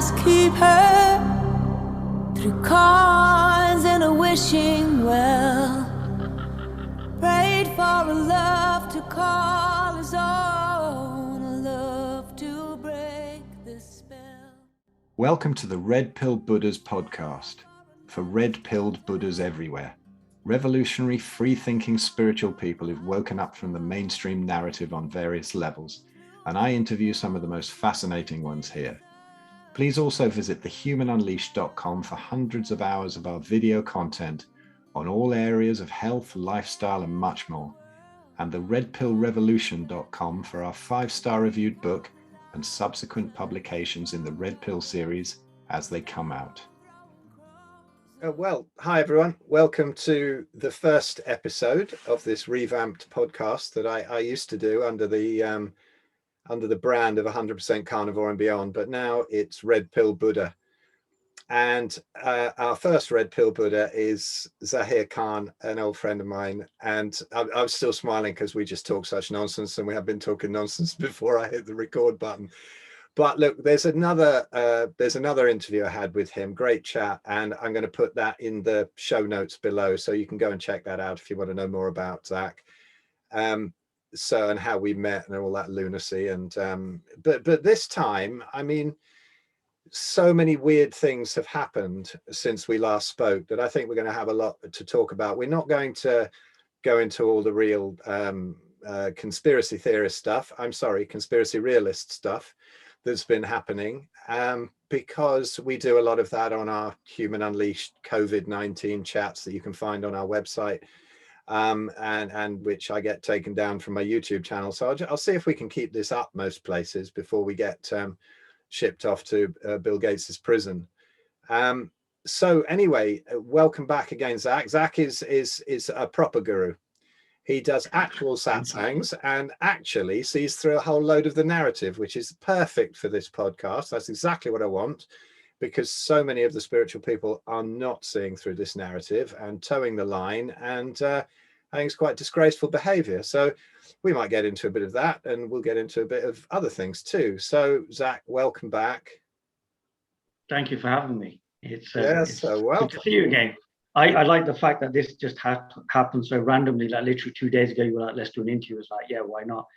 must keep her through cons and a wishing well. Prayed for a love to call his own, a love to break the spell. Welcome to the Red Pill Buddhas podcast for red-pilled Buddhas everywhere. Revolutionary, free-thinking spiritual people who've woken up from the mainstream narrative on various levels, and I interview some of the most fascinating ones here. Please also visit thehumanunleashed.com for hundreds of hours of our video content on all areas of health, lifestyle, and much more, and the redpillrevolution.com for our 5-star reviewed book and subsequent publications in the Red Pill series as they come out. Well, hi everyone. Welcome to the first episode of this revamped podcast that I used to do under the brand of 100% Carnivore and Beyond, but now it's Red Pill Buddha. And our first Red Pill Buddha is Zahir Khan, an old friend of mine. And I was still smiling because we just talk such nonsense, and we have been talking nonsense before I hit the record button. But look, there's another interview I had with him, great chat, and I'm going to put that in the show notes below, so you can go and check that out if you want to know more about Zach. And how we met and all that lunacy. And but this time, I mean, so many weird things have happened since we last spoke that I think we're going to have a lot to talk about. We're not going to go into all the real conspiracy theorist stuff. I'm sorry, conspiracy realist stuff that's been happening, because we do a lot of that on our Human Unleashed COVID-19 chats that you can find on our website, and which I get taken down from my YouTube channel. So I'll see if we can keep this up most places before we get shipped off to Bill Gates's prison. So anyway, welcome back again, Zach. Zach is a proper guru. He does actual satsangs and actually sees through a whole load of the narrative, which is perfect for this podcast. That's exactly what I want, because so many of the spiritual people are not seeing through this narrative and towing the line, and I think it's quite disgraceful behavior. So we might get into a bit of that, and we'll get into a bit of other things too. So Zach, welcome back. Thank you for having me. It's so welcome. good to see you again. I like the fact that this just happened so randomly. Like literally 2 days ago, you were like, "Let's do an interview." It's like, yeah, why not?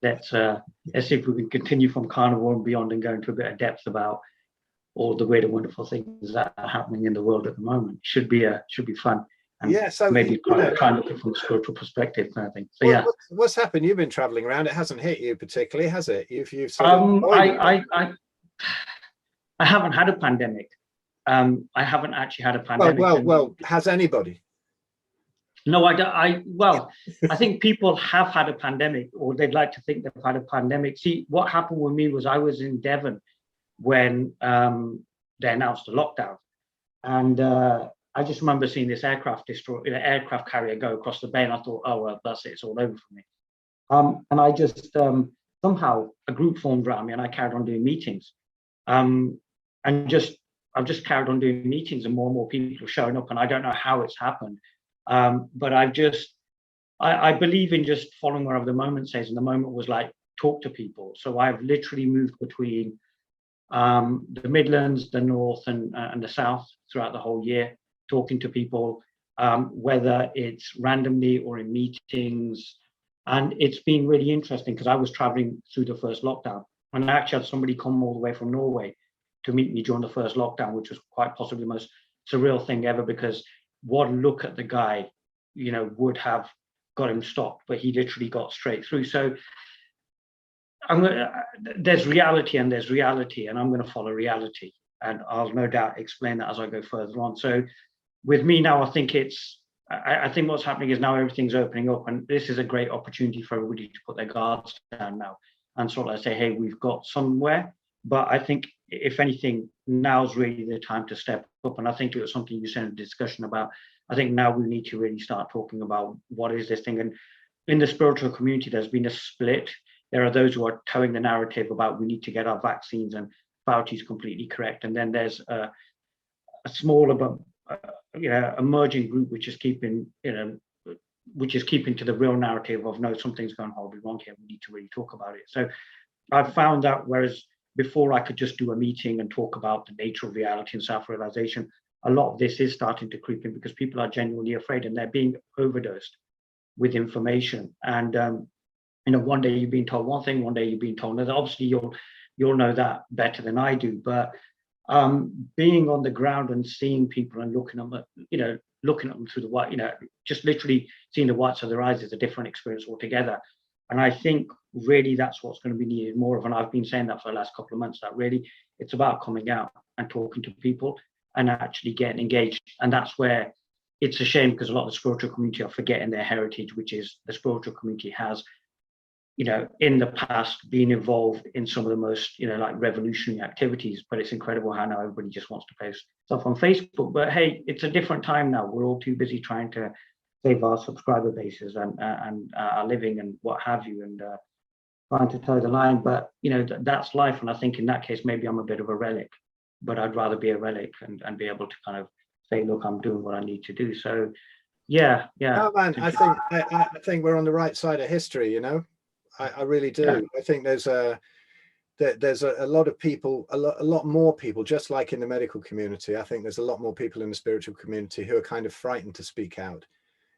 Let's see if we can continue from Carnivore and Beyond and go into a bit of depth about all the weird and wonderful things that are happening in the world at the moment. Should be fun. And yeah, so maybe try and look at it from a spiritual perspective, kind of thing. So yeah, what's happened? You've been traveling around. It hasn't hit you particularly, has it? You've I haven't had a pandemic. I haven't actually had a pandemic. Well, has anybody? No, I don't. Well, I think people have had a pandemic, or they'd like to think they've had a pandemic. See, what happened with me was I was in Devon when they announced the lockdown, and I just remember seeing this aircraft carrier go across the bay, and I thought, oh well, that's it, it's all over for me. And I just somehow a group formed around me, and I carried on doing meetings, I've just carried on doing meetings, and more people are showing up, and I don't know how it's happened. But I believe in just following wherever the moment says, and the moment was like, talk to people. So I've literally moved between the Midlands, the North, and the South throughout the whole year, talking to people, whether it's randomly or in meetings. And it's been really interesting because I was traveling through the first lockdown, and I actually had somebody come all the way from Norway to meet me during the first lockdown, which was quite possibly the most surreal thing ever, because one look at the guy, would have got him stopped, but he literally got straight through. So there's reality and there's reality, and I'm going to follow reality, and I'll no doubt explain that as I go further on. So with me now, I think what's happening is now everything's opening up, and this is a great opportunity for everybody to put their guards down now and sort of say, hey, we've got somewhere. But I think, if anything, now's really the time to step up. And I think it was something you said in the discussion about, I think now we need to really start talking about what is this thing. And in the spiritual community, there's been a split. There are those who are towing the narrative about we need to get our vaccines, and Fauci's completely correct. And then there's a smaller but emerging group which is keeping to the real narrative of, no, something's going horribly wrong here. We need to really talk about it. So I've found that whereas before I could just do a meeting and talk about the nature of reality and self-realization, a lot of this is starting to creep in because people are genuinely afraid and they're being overdosed with information. And one day you're being told one thing, one day you're being told another. Obviously, you'll know that better than I do. But being on the ground and seeing people and looking at them through the white, just literally seeing the whites of their eyes is a different experience altogether. And I think really that's what's going to be needed more of. And I've been saying that for the last couple of months, that really it's about coming out and talking to people and actually getting engaged. And that's where it's a shame, because a lot of the spiritual community are forgetting their heritage, which is the spiritual community has, in the past been involved in some of the most, like revolutionary activities. But it's incredible how now everybody just wants to post stuff on Facebook. But hey, it's a different time now. We're all too busy trying to save our subscriber bases and our living and what have you, and trying to toe the line. But that's life. And I think in that case, maybe I'm a bit of a relic, but I'd rather be a relic and be able to kind of say, look, I'm doing what I need to do. So yeah. Oh man, I think we're on the right side of history. I really do. Yeah. I think there's a lot of people, a lot more people, just like in the medical community. I think there's a lot more people in the spiritual community who are kind of frightened to speak out.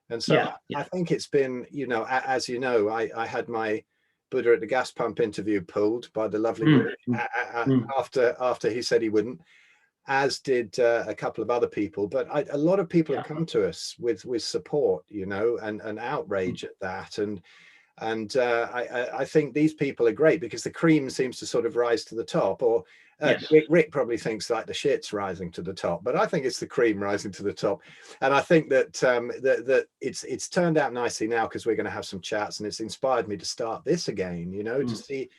And so I think it's been, as you know, I had my Buddha at the gas pump interview pulled by the lovely after he said he wouldn't, as did a couple of other people. But a lot of people have come to us with support, and outrage at that. And I think these people are great because the cream seems to sort of rise to the top, or Rick probably thinks like the shit's rising to the top, but I think it's the cream rising to the top. And I think that that it's turned out nicely now, because we're going to have some chats, and it's inspired me to start this again, to see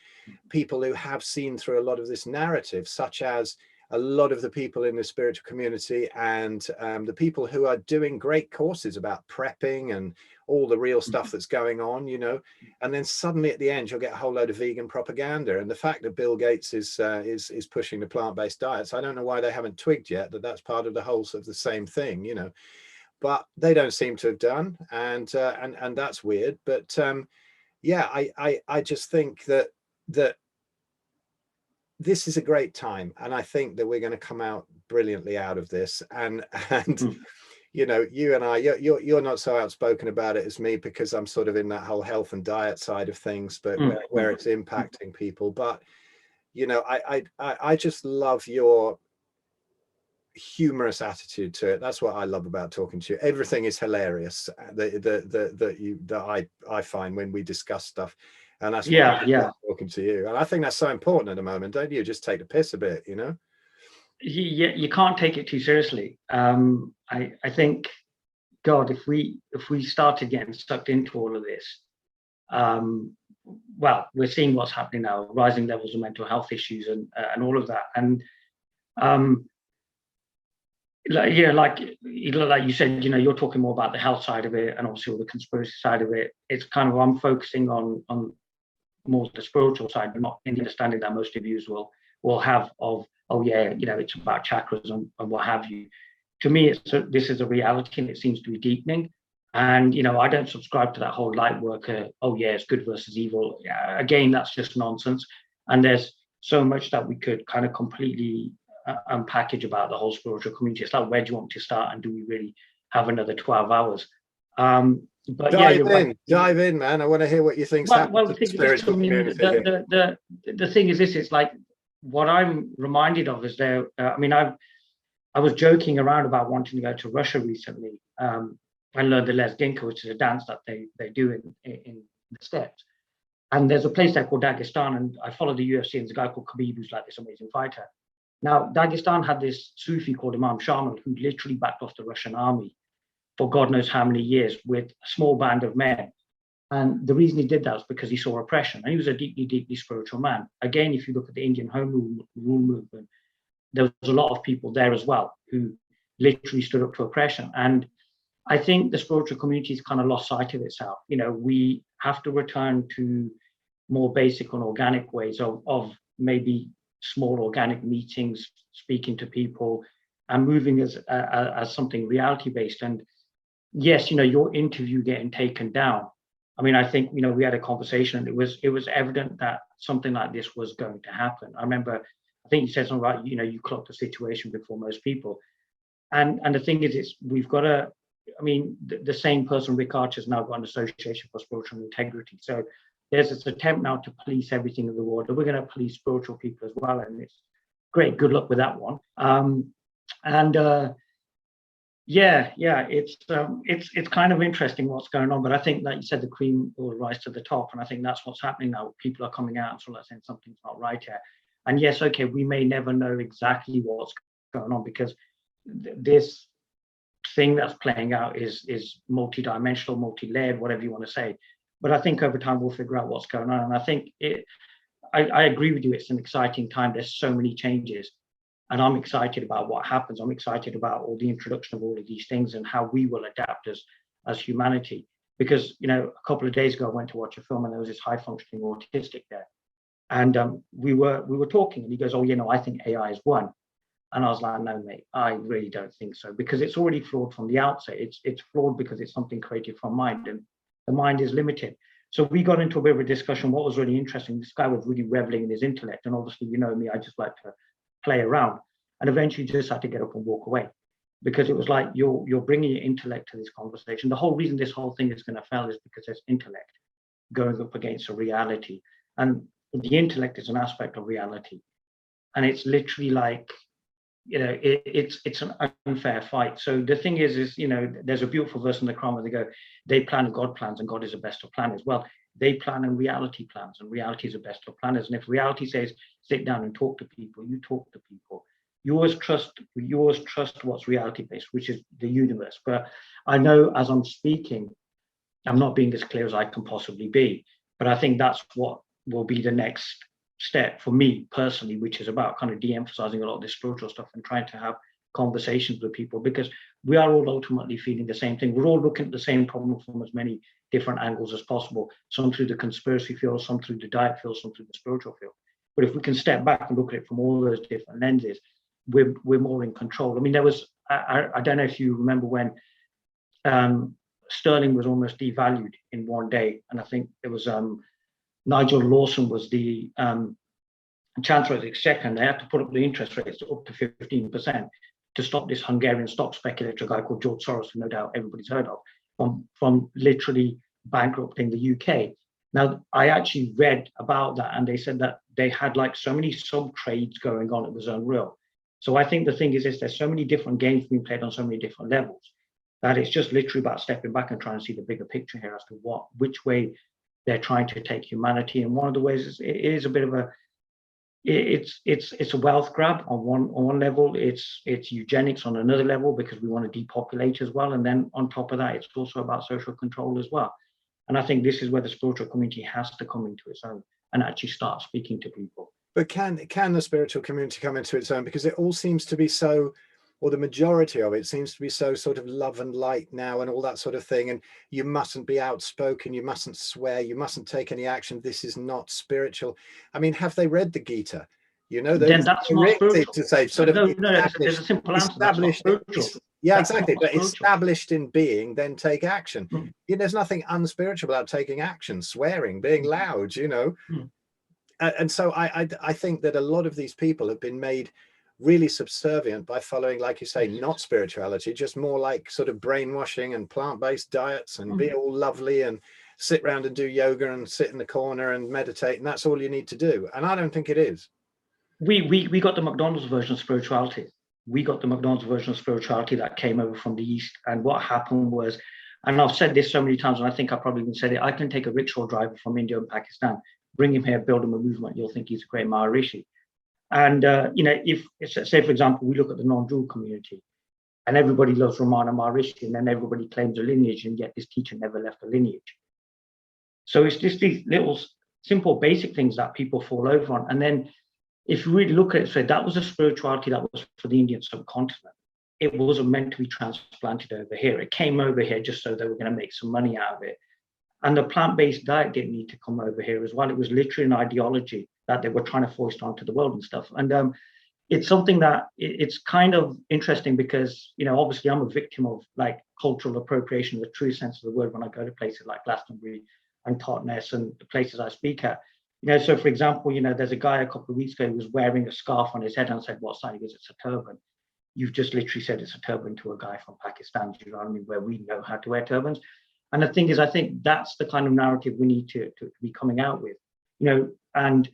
people who have seen through a lot of this narrative, such as a lot of the people in the spiritual community, and the people who are doing great courses about prepping and all the real stuff that's going on, and then suddenly at the end you'll get a whole load of vegan propaganda. And the fact that Bill Gates is pushing the plant-based diets, I don't know why they haven't twigged yet that that's part of the whole sort of the same thing, but they don't seem to have done, and that's weird. But I just think that this is a great time, and I think that we're going to come out brilliantly out of this. And you and I, you're not so outspoken about it as me, because I'm sort of in that whole health and diet side of things, but where it's impacting people. But I just love your humorous attitude to it. That's what I love about talking to you. Everything is hilarious that I find when we discuss stuff. And that's talking to you. And I think that's so important at the moment, don't you? Just take the piss a bit, You can't take it too seriously. I think, God, if we started getting sucked into all of this, we're seeing what's happening now, rising levels of mental health issues and all of that. And like you said, you're talking more about the health side of it, and obviously all the conspiracy side of it. It's kind of, I'm focusing on more the spiritual side, but not in the understanding that most of you will have of, it's about chakras and what have you. To me, this is a reality, and it seems to be deepening. And I don't subscribe to that whole light worker, it's good versus evil. Again, that's just nonsense. And there's so much that we could kind of completely unpackage about the whole spiritual community. It's like, where do you want to start, and do we really have another 12 hours? But dive in, man. I want to hear what you think's happening to the spiritual community. The thing is this: it's like, what I'm reminded of is I was joking around about wanting to go to Russia recently and learn the Lezginka, which is a dance that they do in the steppes. And there's a place there called Dagestan, and I follow the UFC, and there's a guy called Khabib who's like this amazing fighter. Now, Dagestan had this Sufi called Imam Shaman, who literally backed off the Russian army for God knows how many years with a small band of men. And the reason he did that was because he saw oppression, and he was a deeply, deeply spiritual man. Again, if you look at the Indian Home Rule movement, there was a lot of people there as well who literally stood up to oppression. And I think the spiritual community has kind of lost sight of itself. We have to return to more basic and organic ways of maybe small organic meetings, speaking to people, and moving as something reality based. And yes, your interview getting taken down, I mean, I think, we had a conversation, and it was evident that something like this was going to happen. I remember, I think you said something about, you clocked the situation before most people. And the thing is, we've got to, I mean, the same person, Rick Archer's now got an Association for Spiritual Integrity. So there's this attempt now to police everything in the world. And we're going to police spiritual people as well. And it's great. Good luck with that one. It's kind of interesting what's going on. But I think, like you said, the cream will rise to the top. And I think that's what's happening now. People are coming out and sort of saying something's not right here. And yes, okay, we may never know exactly what's going on, because this thing that's playing out is multi-dimensional, multi-layered, whatever you want to say. But I think over time we'll figure out what's going on. And I think I agree with you, it's an exciting time. There's so many changes, and I'm excited about what happens. I'm excited about all the introduction of all of these things and how we will adapt as humanity. Because, a couple of days ago I went to watch a film, and there was this high functioning autistic there. And we were talking, and he goes, "Oh, I think AI is one." And I was like, "No, mate, I really don't think so, because it's already flawed from the outset. It's flawed because it's something created from mind, and the mind is limited." So we got into a bit of a discussion. What was really interesting, this guy was really reveling in his intellect, and obviously, me, I just like to play around, and eventually just had to get up and walk away, because it was like, you're bringing your intellect to this conversation. The whole reason this whole thing is going to fail is because there's intellect going up against a reality, and the intellect is an aspect of reality, and it's literally like, it's an unfair fight. So the thing is, there's a beautiful verse in the Quran where they go, they plan and God plans, and God is the best of planners. Well, they plan and reality plans, and reality is the best of planners. And if reality says, sit down and talk to people, you talk to people. You always trust what's reality based, which is the universe. But I know as I'm speaking, I'm not being as clear as I can possibly be. But I think that's what will be the next step for me personally, which is about kind of de-emphasizing a lot of this spiritual stuff and trying to have conversations with people, because we are all ultimately feeling the same thing. We're all looking at the same problem from as many different angles as possible, some through the conspiracy field, some through the diet field, some through the spiritual field. But if we can step back and look at it from all those different lenses, we're more in control. I mean, there was, I don't know if you remember when sterling was almost devalued in one day, and I think it was Nigel Lawson was the Chancellor of the Exchequer, and they had to put up the interest rates up to 15% to stop this Hungarian stock speculator, a guy called George Soros, who no doubt everybody's heard of, from literally bankrupting the UK. Now, I actually read about that, and they said that they had like so many sub trades going on, it was unreal. So I think the thing is there's so many different games being played on so many different levels that it's just literally about stepping back and trying to see the bigger picture here as to which way they're trying to take humanity. And one of the ways is, it is a bit of a, it's a wealth grab on one level. It's eugenics on another level, because we want to depopulate as well. And then on top of that, it's also about social control as well. And I think this is where the spiritual community has to come into its own and actually start speaking to people. But can the spiritual community come into its own? Because it all seems to be so, or the majority of it seems to be so sort of love and light now and all that sort of thing. And you mustn't be outspoken, you mustn't swear, you mustn't take any action. This is not spiritual. I mean, have they read the Gita? Then that's not spiritual. To say sort of there's a simple answer. That's not spiritual. Yeah, that's exactly. But spiritual. Established in being, then take action. There's nothing unspiritual about taking action, swearing, being loud, And so I think that a lot of these people have been made really subservient by following, like you say, not spirituality, just more like sort of brainwashing and plant-based diets and be all lovely and sit around and do yoga and sit in the corner and meditate, and that's all you need to do. And I don't think it is. We got the McDonald's version of spirituality. We got the McDonald's version of spirituality that came over from the East. And what happened was, and I've said this so many times, and I think I probably even said it, I can take a rickshaw driver from India and Pakistan, bring him here, build him a movement, you'll think he's a great Maharishi. And, if, say, for example, we look at the non-dual community, and everybody loves Ramana Maharishi, and then everybody claims a lineage, and yet this teacher never left a lineage. So it's just these little simple basic things that people fall over on. And then if you really look at it, so that was a spirituality that was for the Indian subcontinent. It wasn't meant to be transplanted over here. It came over here just so they were going to make some money out of it. And the plant-based diet didn't need to come over here as well. It was literally an ideology that they were trying to foist onto the world and stuff. And it's something that it's kind of interesting because, obviously I'm a victim of like cultural appropriation in the true sense of the word when I go to places like Glastonbury and Totnes and the places I speak at. So for example, there's a guy a couple of weeks ago who was wearing a scarf on his head, and I said, what sign? He goes, it's a turban. You've just literally said it's a turban to a guy from Pakistan, do you know what I mean, where we know how to wear turbans. And the thing is, I think that's the kind of narrative we need to be coming out with, and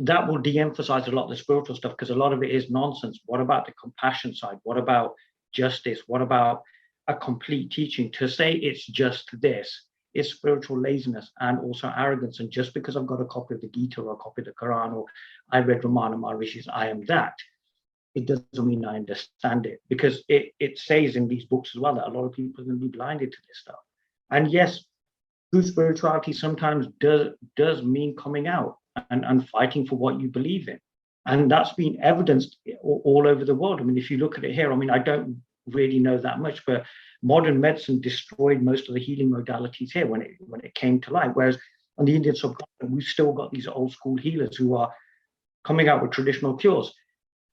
that will de-emphasize a lot of the spiritual stuff, because a lot of it is nonsense. What about the compassion side? What about justice? What about a complete teaching? To say it's just this is spiritual laziness and also arrogance. And just because I've got a copy of the Gita or a copy of the Quran, or I read Ramana Maharishi's I Am That, it doesn't mean I understand it, because it says in these books as well that a lot of people are going to be blinded to this stuff. And yes, true spirituality sometimes does mean coming out and fighting for what you believe in. And that's been evidenced all over the world. I mean, if you look at it here, I mean, I don't really know that much, but modern medicine destroyed most of the healing modalities here when it came to light. Whereas on the Indian subcontinent, we've still got these old school healers who are coming out with traditional cures.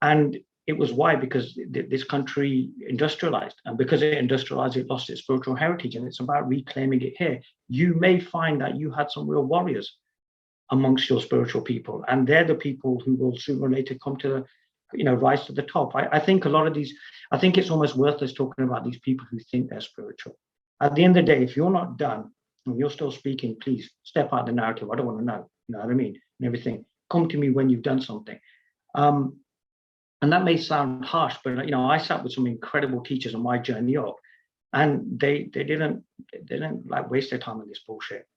And it was why? Because this country industrialized, and because it industrialized, it lost its spiritual heritage, and it's about reclaiming it here. You may find that you had some real warriors amongst your spiritual people, and they're the people who will sooner or later come to, rise to the top. I think a lot of these, I think it's almost worthless talking about these people who think they're spiritual. At the end of the day, if you're not done and you're still speaking, please step out of the narrative. I don't want to know, you know what I mean, and everything. Come to me when you've done something. And that may sound harsh, but I sat with some incredible teachers on my journey up, and they didn't like waste their time on this bullshit.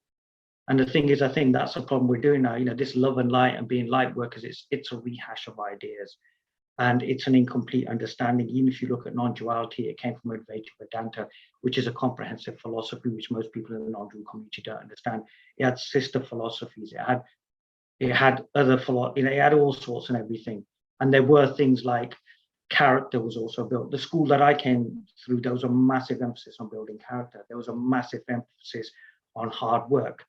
And the thing is, I think that's the problem we're doing now. This love and light and being light workers, it's a rehash of ideas, and it's an incomplete understanding. Even if you look at non-duality, it came from Advaita Vedanta, which is a comprehensive philosophy which most people in the non-dual community don't understand. It had sister philosophies. It had other it had all sorts and everything. And there were things like character was also built. The school that I came through, there was a massive emphasis on building character. There was a massive emphasis on hard work.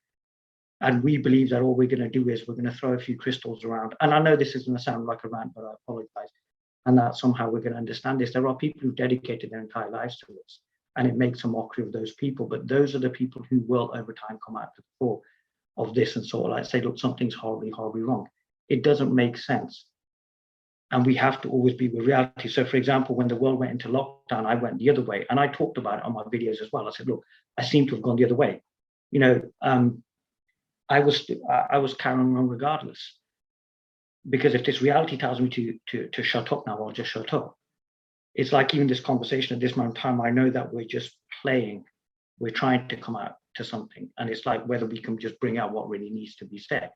And we believe that all we're going to do is we're going to throw a few crystals around. And I know this is going to sound like a rant, but I apologize. And that somehow we're going to understand this. There are people who've dedicated their entire lives to this, and it makes a mockery of those people. But those are the people who will over time come out to the fore of this and sort of like say, look, something's horribly, horribly wrong. It doesn't make sense. And we have to always be with reality. So, for example, when the world went into lockdown, I went the other way. And I talked about it on my videos as well. I said, look, I seem to have gone the other way. I was carrying on regardless. Because if this reality tells me to shut up now, I'll just shut up. It's like even this conversation at this moment in time, I know that we're just playing. We're trying to come out to something. And it's like whether we can just bring out what really needs to be said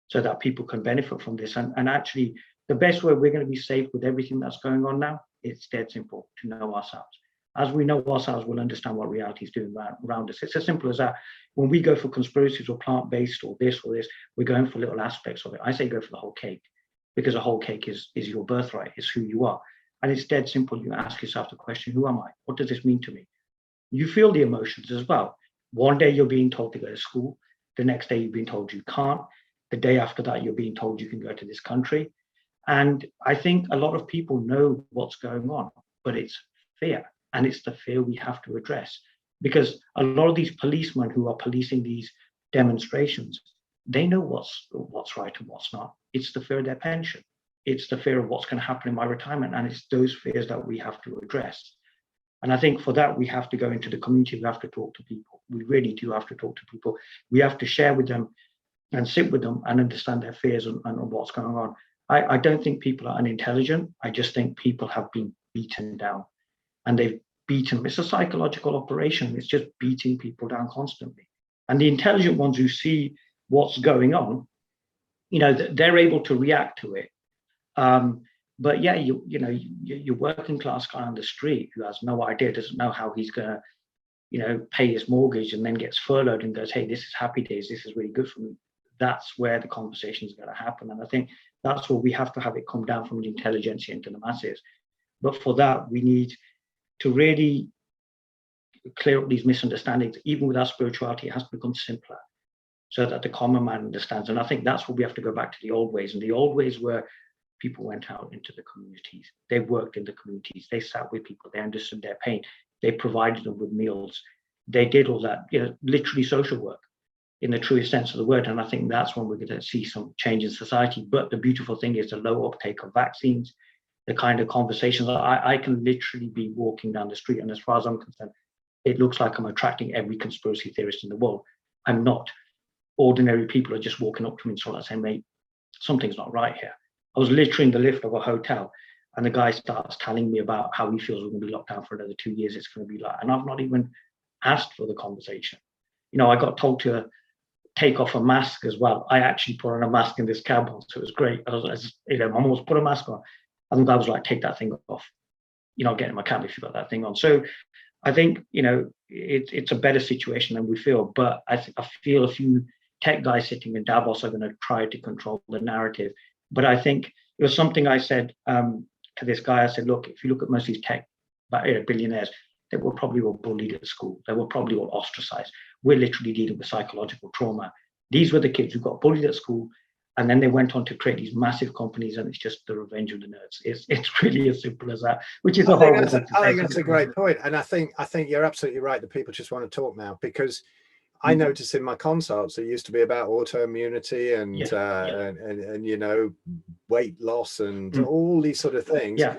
so that people can benefit from this. And actually, the best way we're going to be safe with everything that's going on now, it's dead simple, to know ourselves. As we know ourselves, we'll understand what reality is doing around us. It's as simple as that. When we go for conspiracies or plant-based or this, we're going for little aspects of it. I say go for the whole cake, because the whole cake is your birthright, is who you are. And it's dead simple. You ask yourself the question, who am I? What does this mean to me? You feel the emotions as well. One day you're being told to go to school. The next day you're being told you can't. The day after that, you're being told you can go to this country. And I think a lot of people know what's going on, but it's fear. And it's the fear we have to address, because a lot of these policemen who are policing these demonstrations, they know what's right and what's not. It's the fear of their pension. It's the fear of what's going to happen in my retirement. And it's those fears that we have to address. And I think for that, we have to go into the community. We have to talk to people. We really do have to talk to people. We have to share with them and sit with them and understand their fears and what's going on. I don't think people are unintelligent. I just think people have been beaten down, and they've beaten. It's a psychological operation. It's just beating people down constantly. And the intelligent ones who see what's going on, they're able to react to it. But yeah, your working class guy on the street who has no idea, doesn't know how he's going to, pay his mortgage, and then gets furloughed and goes, hey, this is happy days. This is really good for me. That's where the conversation is going to happen. And I think that's where we have to have it come down from the intelligentsia into the masses. But for that, we need to really clear up these misunderstandings. Even with our spirituality, it has to become simpler so that the common man understands. And I think that's where we have to go back to the old ways. And the old ways were people went out into the communities. They worked in the communities. They sat with people. They understood their pain. They provided them with meals. They did all that, literally social work. in the truest sense of the word. And I think that's when we're going to see some change in society. But the beautiful thing is the low uptake of vaccines, the kind of conversations. I can literally be walking down the street, and as far as I'm concerned, it looks like I'm attracting every conspiracy theorist in the world. I'm not. Ordinary people are just walking up to me and sort of saying, mate, something's not right here. I was literally in the lift of a hotel, and the guy starts telling me about how he feels we're going to be locked down for another 2 years. It's going to be like, and I've not even asked for the conversation. You know, I got told to take off a mask as well. I actually put on a mask in this cab once, so it was great. I was, you know, I'm almost put a mask on, and the guy was like, take that thing off. You know, get in my cab if you've got that thing on. So I think, you know, it's a better situation than we feel. But I feel a few tech guys sitting in Davos are going to try to control the narrative. But I think it was something I said to this guy. I said, look, if you look at most of these tech billionaires, they were probably all bullied at school. They were probably all ostracized. We're literally dealing with psychological trauma. These were the kids who got bullied at school, and then they went on to create these massive companies, and it's just the revenge of the nerds. It's really as simple as that, which is a horrible thing. I think that's a great point. And I think you're absolutely right that people just want to talk now, because I notice in my consults it used to be about autoimmunity and you know, weight loss and all these sort of things. Yeah.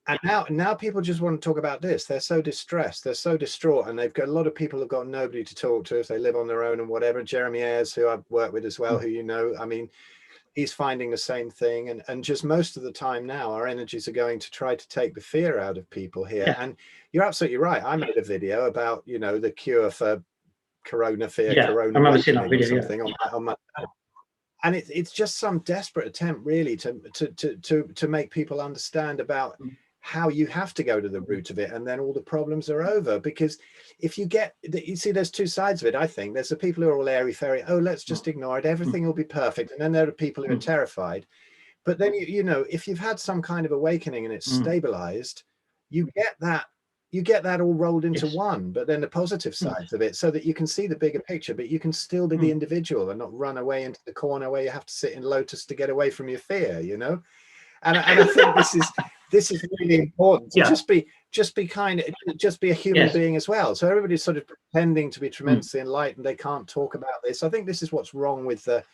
And now people just want to talk about this. They're so distressed, they're so distraught, and they've got a lot of people have got nobody to talk to if they live on their own and whatever. Jeremy Ayres, who I've worked with as well, who you know, I mean, he's finding the same thing. And just most of the time now, our energies are going to try to take the fear out of people here. Yeah. And you're absolutely right. I made a video about, you know, the cure for corona fear, corona I remember seeing that video, or something on my and it's just some desperate attempt really to make people understand about how you have to go to the root of it, and then all the problems are over. Because if you get, you see, there's two sides of it. I think there's the people who are all airy-fairy, oh, let's just ignore it, everything will be perfect. And then there are people who are terrified. But then, you know, if you've had some kind of awakening and it's stabilized, you get that all rolled into one. But then the positive sides of it, so that you can see the bigger picture, but you can still be the individual and not run away into the corner where you have to sit in lotus to get away from your fear, you know. And I think this is really important to just be kind of, just be a human being as well. So everybody's sort of pretending to be tremendously enlightened. They can't talk about this. I think this is what's wrong with the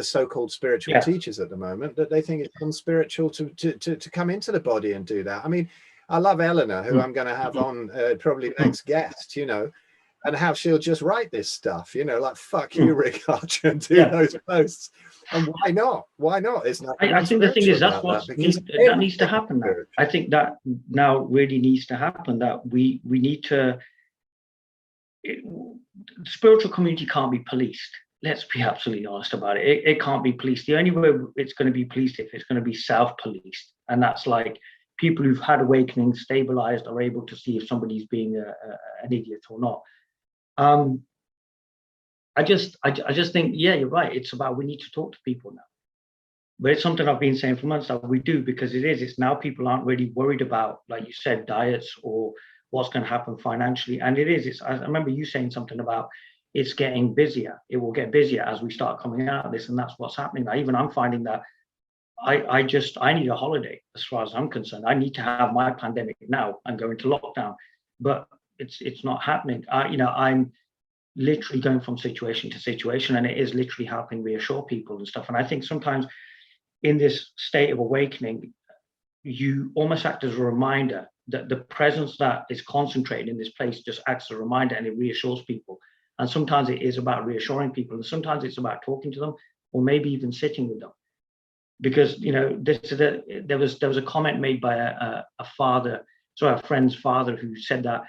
so-called spiritual teachers at the moment, that they think it's unspiritual to come into the body and do that. I mean, I love Eleanor, who I'm going to have on probably next guest, you know, and how she'll just write this stuff, you know, like, fuck you, Rick Archer, and do those posts. And why not? Why not? It's not. I think the thing is that needs to happen now. I think that now really needs to happen, that we need to. The spiritual community can't be policed. Let's be absolutely honest about it. It can't be policed. The only way it's going to be policed if it's going to be self-policed, and that's like people who've had awakening, stabilized, are able to see if somebody's being an idiot or not. I just think, yeah, you're right. It's about, we need to talk to people now. But it's something I've been saying for months that we do, because it's now people aren't really worried about, like you said, diets or what's going to happen financially. And I remember you saying something about it's getting busier. It will get busier as we start coming out of this. And that's what's happening now. Even I'm finding that I need a holiday as far as I'm concerned. I need to have my pandemic now and go into lockdown, but it's not happening. You know, I'm literally going from situation to situation, and it is literally helping reassure people and stuff. And I think sometimes in this state of awakening, you almost act as a reminder that the presence that is concentrated in this place just acts as a reminder, and it reassures people. And sometimes it is about reassuring people, and sometimes it's about talking to them, or maybe even sitting with them. Because, you know, there was a comment made by a friend's father, who said that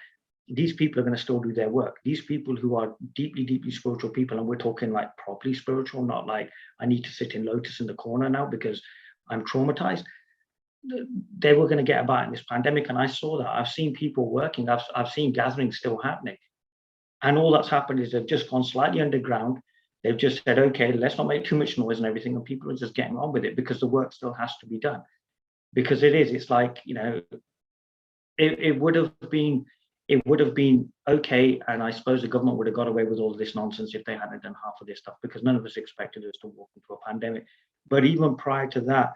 these people are going to still do their work. These people who are deeply, deeply spiritual people, and we're talking like properly spiritual, not like I need to sit in lotus in the corner now because I'm traumatized. They were going to get about in this pandemic, and I saw that. I've seen people working. I've seen gatherings still happening, and all that's happened is they've just gone slightly underground. They've just said, okay, let's not make too much noise and everything, and people are just getting on with it because the work still has to be done. Because it's like, you know, it would have been okay, and I suppose the government would have got away with all of this nonsense if they hadn't done half of this stuff, because none of us expected us to walk into a pandemic. But even prior to that,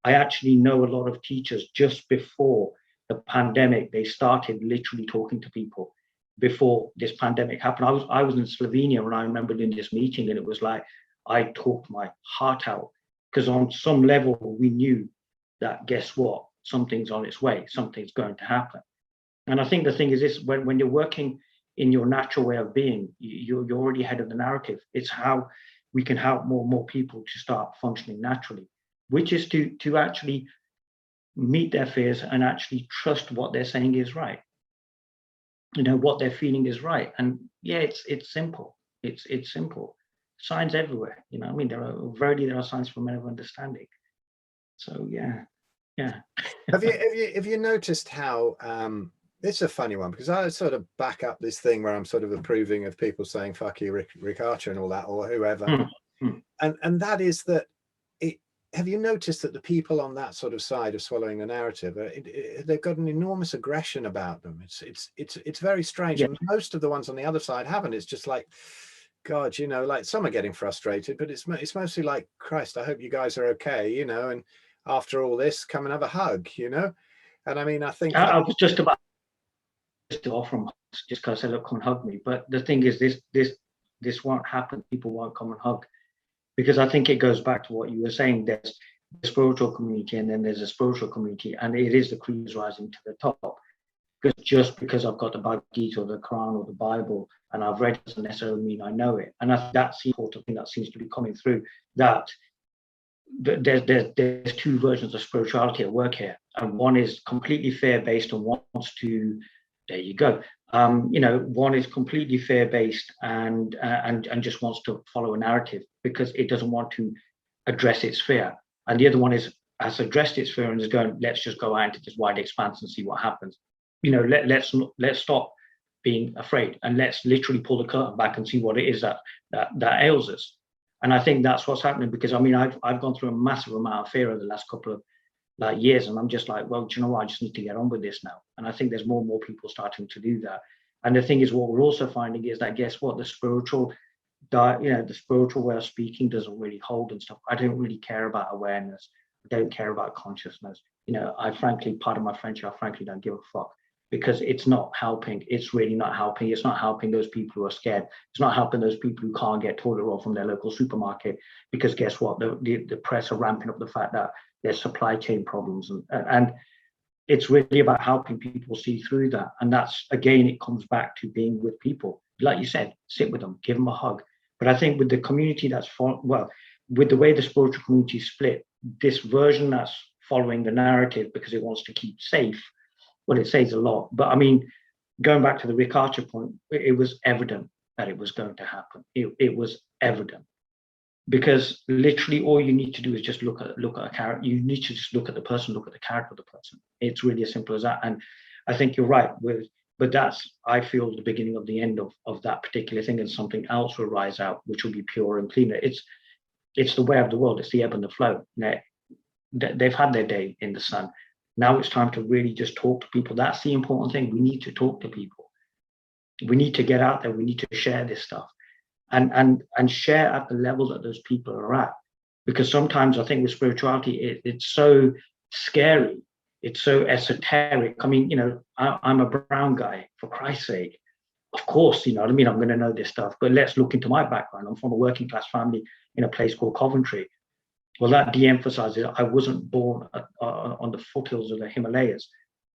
I actually know a lot of teachers just before the pandemic, they started literally talking to people. before this pandemic happened. I was in Slovenia when I remember doing this meeting, and it was like I talked my heart out, because on some level we knew that, guess what, something's on its way, something's going to happen. And I think the thing is this: when you're working in your natural way of being, you're already ahead of the narrative. It's how we can help more and more people to start functioning naturally, which is to actually meet their fears and actually trust what they're saying is right. You know, what they're feeling is right. And yeah, it's simple. It's simple. Signs everywhere. You know, I mean, there are signs for men of understanding. So yeah. Have you noticed how it's a funny one, because I sort of back up this thing where I'm sort of approving of people saying fuck you, Rick Archer and all that, or whoever. And that is that have you noticed that the people on that sort of side of swallowing the narrative, they've got an enormous aggression about them. It's very strange. And most of the ones on the other side haven't. It's just like, God, you know, like some are getting frustrated, but it's mostly like, Christ, I hope you guys are okay, you know, and after all this, come and have a hug, you know. And I mean, I think I was just about to offer them just because I said, look, come and hug me. But the thing is, this won't happen. People won't come and hug, because I think it goes back to what you were saying. There's the spiritual community, and then there's a spiritual community, and it is the creams rising to the top. Because just because I've got the Bhagavad Gita or the Quran or the Bible and I've read it doesn't necessarily mean I know it. And I think that's the important thing that seems to be coming through, that there's two versions of spirituality at work here, and one is completely fear-based and wants to, there you go, you know, one is completely fear-based and just wants to follow a narrative because it doesn't want to address its fear, and the other one has addressed its fear and is going, let's just go out into this wide expanse and see what happens. You know, let's stop being afraid, and let's literally pull the curtain back and see what it is that ails us. And I think that's what's happening, because I mean, I've gone through a massive amount of fear over the last couple of years, and I'm just like, well, do you know what? I just need to get on with this now. And I think there's more and more people starting to do that. And the thing is, what we're also finding is that, guess what? The spiritual way of speaking doesn't really hold and stuff. I don't really care about awareness. I don't care about consciousness. You know, I frankly, part of my friendship, I frankly don't give a fuck, because it's not helping. It's really not helping. It's not helping those people who are scared. It's not helping those people who can't get toilet roll from their local supermarket, because guess what? The press are ramping up the fact that there's supply chain problems. And it's really about helping people see through that. And that's, again, it comes back to being with people. Like you said, sit with them, give them a hug. But I think with the community with the way the spiritual community is split, this version that's following the narrative because it wants to keep safe, well, it says a lot. But I mean, going back to the Rick Archer point, it was evident that it was going to happen. It was evident, because literally all you need to do is just look at a character. You need to just look at the person, look at the character of the person. It's really as simple as that. And I think you're right. But that's, I feel, the beginning of the end of that particular thing, and something else will rise out, which will be pure and cleaner. It's the way of the world. It's the ebb and the flow. They've had their day in the sun. Now it's time to really just talk to people. That's the important thing. We need to talk to people. We need to get out there. We need to share this stuff, and share at the level that those people are at. Because sometimes I think with spirituality, it's so scary. It's so esoteric. I mean, you know, I'm a brown guy, for Christ's sake. Of course, you know what I mean? I'm going to know this stuff. But let's look into my background. I'm from a working class family in a place called Coventry. Well, that de-emphasizes I wasn't born on the foothills of the Himalayas.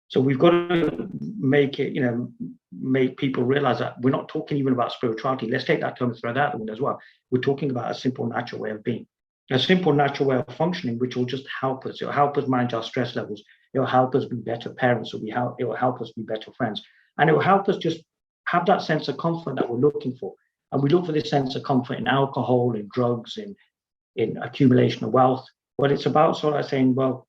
So we've got to make it, you know, make people realize that we're not talking even about spirituality. Let's take that term and throw that out the window as well. We're talking about a simple, natural way of being, a simple, natural way of functioning, which will just help us. It'll help us manage our stress levels. It'll help us be better parents. It will help us be better friends. And it will help us just have that sense of comfort that we're looking for. And we look for this sense of comfort in alcohol, in drugs, in accumulation of wealth. But it's about sort of saying, well,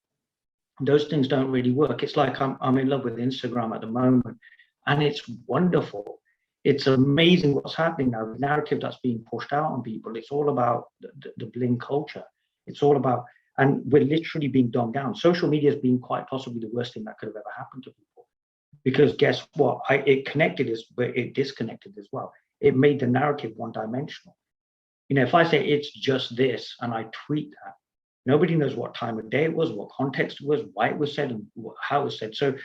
those things don't really work. It's like I'm in love with Instagram at the moment, and it's wonderful. It's amazing what's happening now. The narrative that's being pushed out on people, it's all about the bling culture. It's all about, and we're literally being dumbed down. Social media has been quite possibly the worst thing that could have ever happened to people. Because guess what? It connected us, but it disconnected as well. It made the narrative one-dimensional. You know, if I say it's just this and I tweet that, nobody knows what time of day it was, what context it was, why it was said, and how it was said. So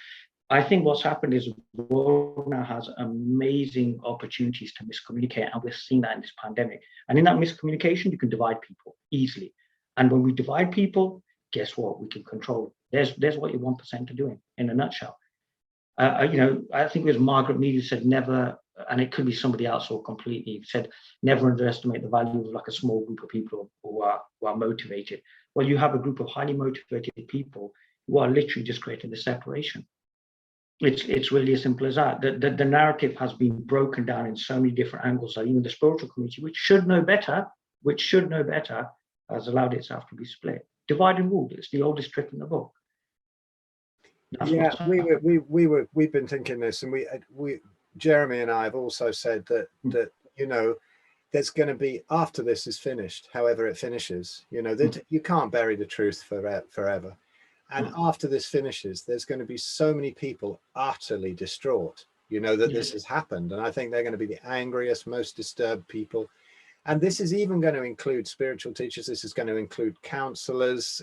I think what's happened is the world now has amazing opportunities to miscommunicate, and we're seeing that in this pandemic. And in that miscommunication, you can divide people easily. And when we divide people, guess what? We can control. There's what your 1% are doing in a nutshell. I think it was Margaret Mead who said never, and it could be somebody else or completely said, never underestimate the value of like a small group of people who are motivated. Well, you have a group of highly motivated people who are literally just creating the separation. It's really as simple as that. The narrative has been broken down in so many different angles that even the spiritual community, which should know better, has allowed itself to be split. Divide and rule. It's the oldest trick in the book. Yeah, we've been thinking this, and we Jeremy and I have also said that there's going to be, after this is finished, however it finishes, that you can't bury the truth forever. And after this finishes, there's going to be so many people utterly distraught, that this has happened. And I think they're going to be the angriest, most disturbed people. And this is even going to include spiritual teachers. This is going to include counselors,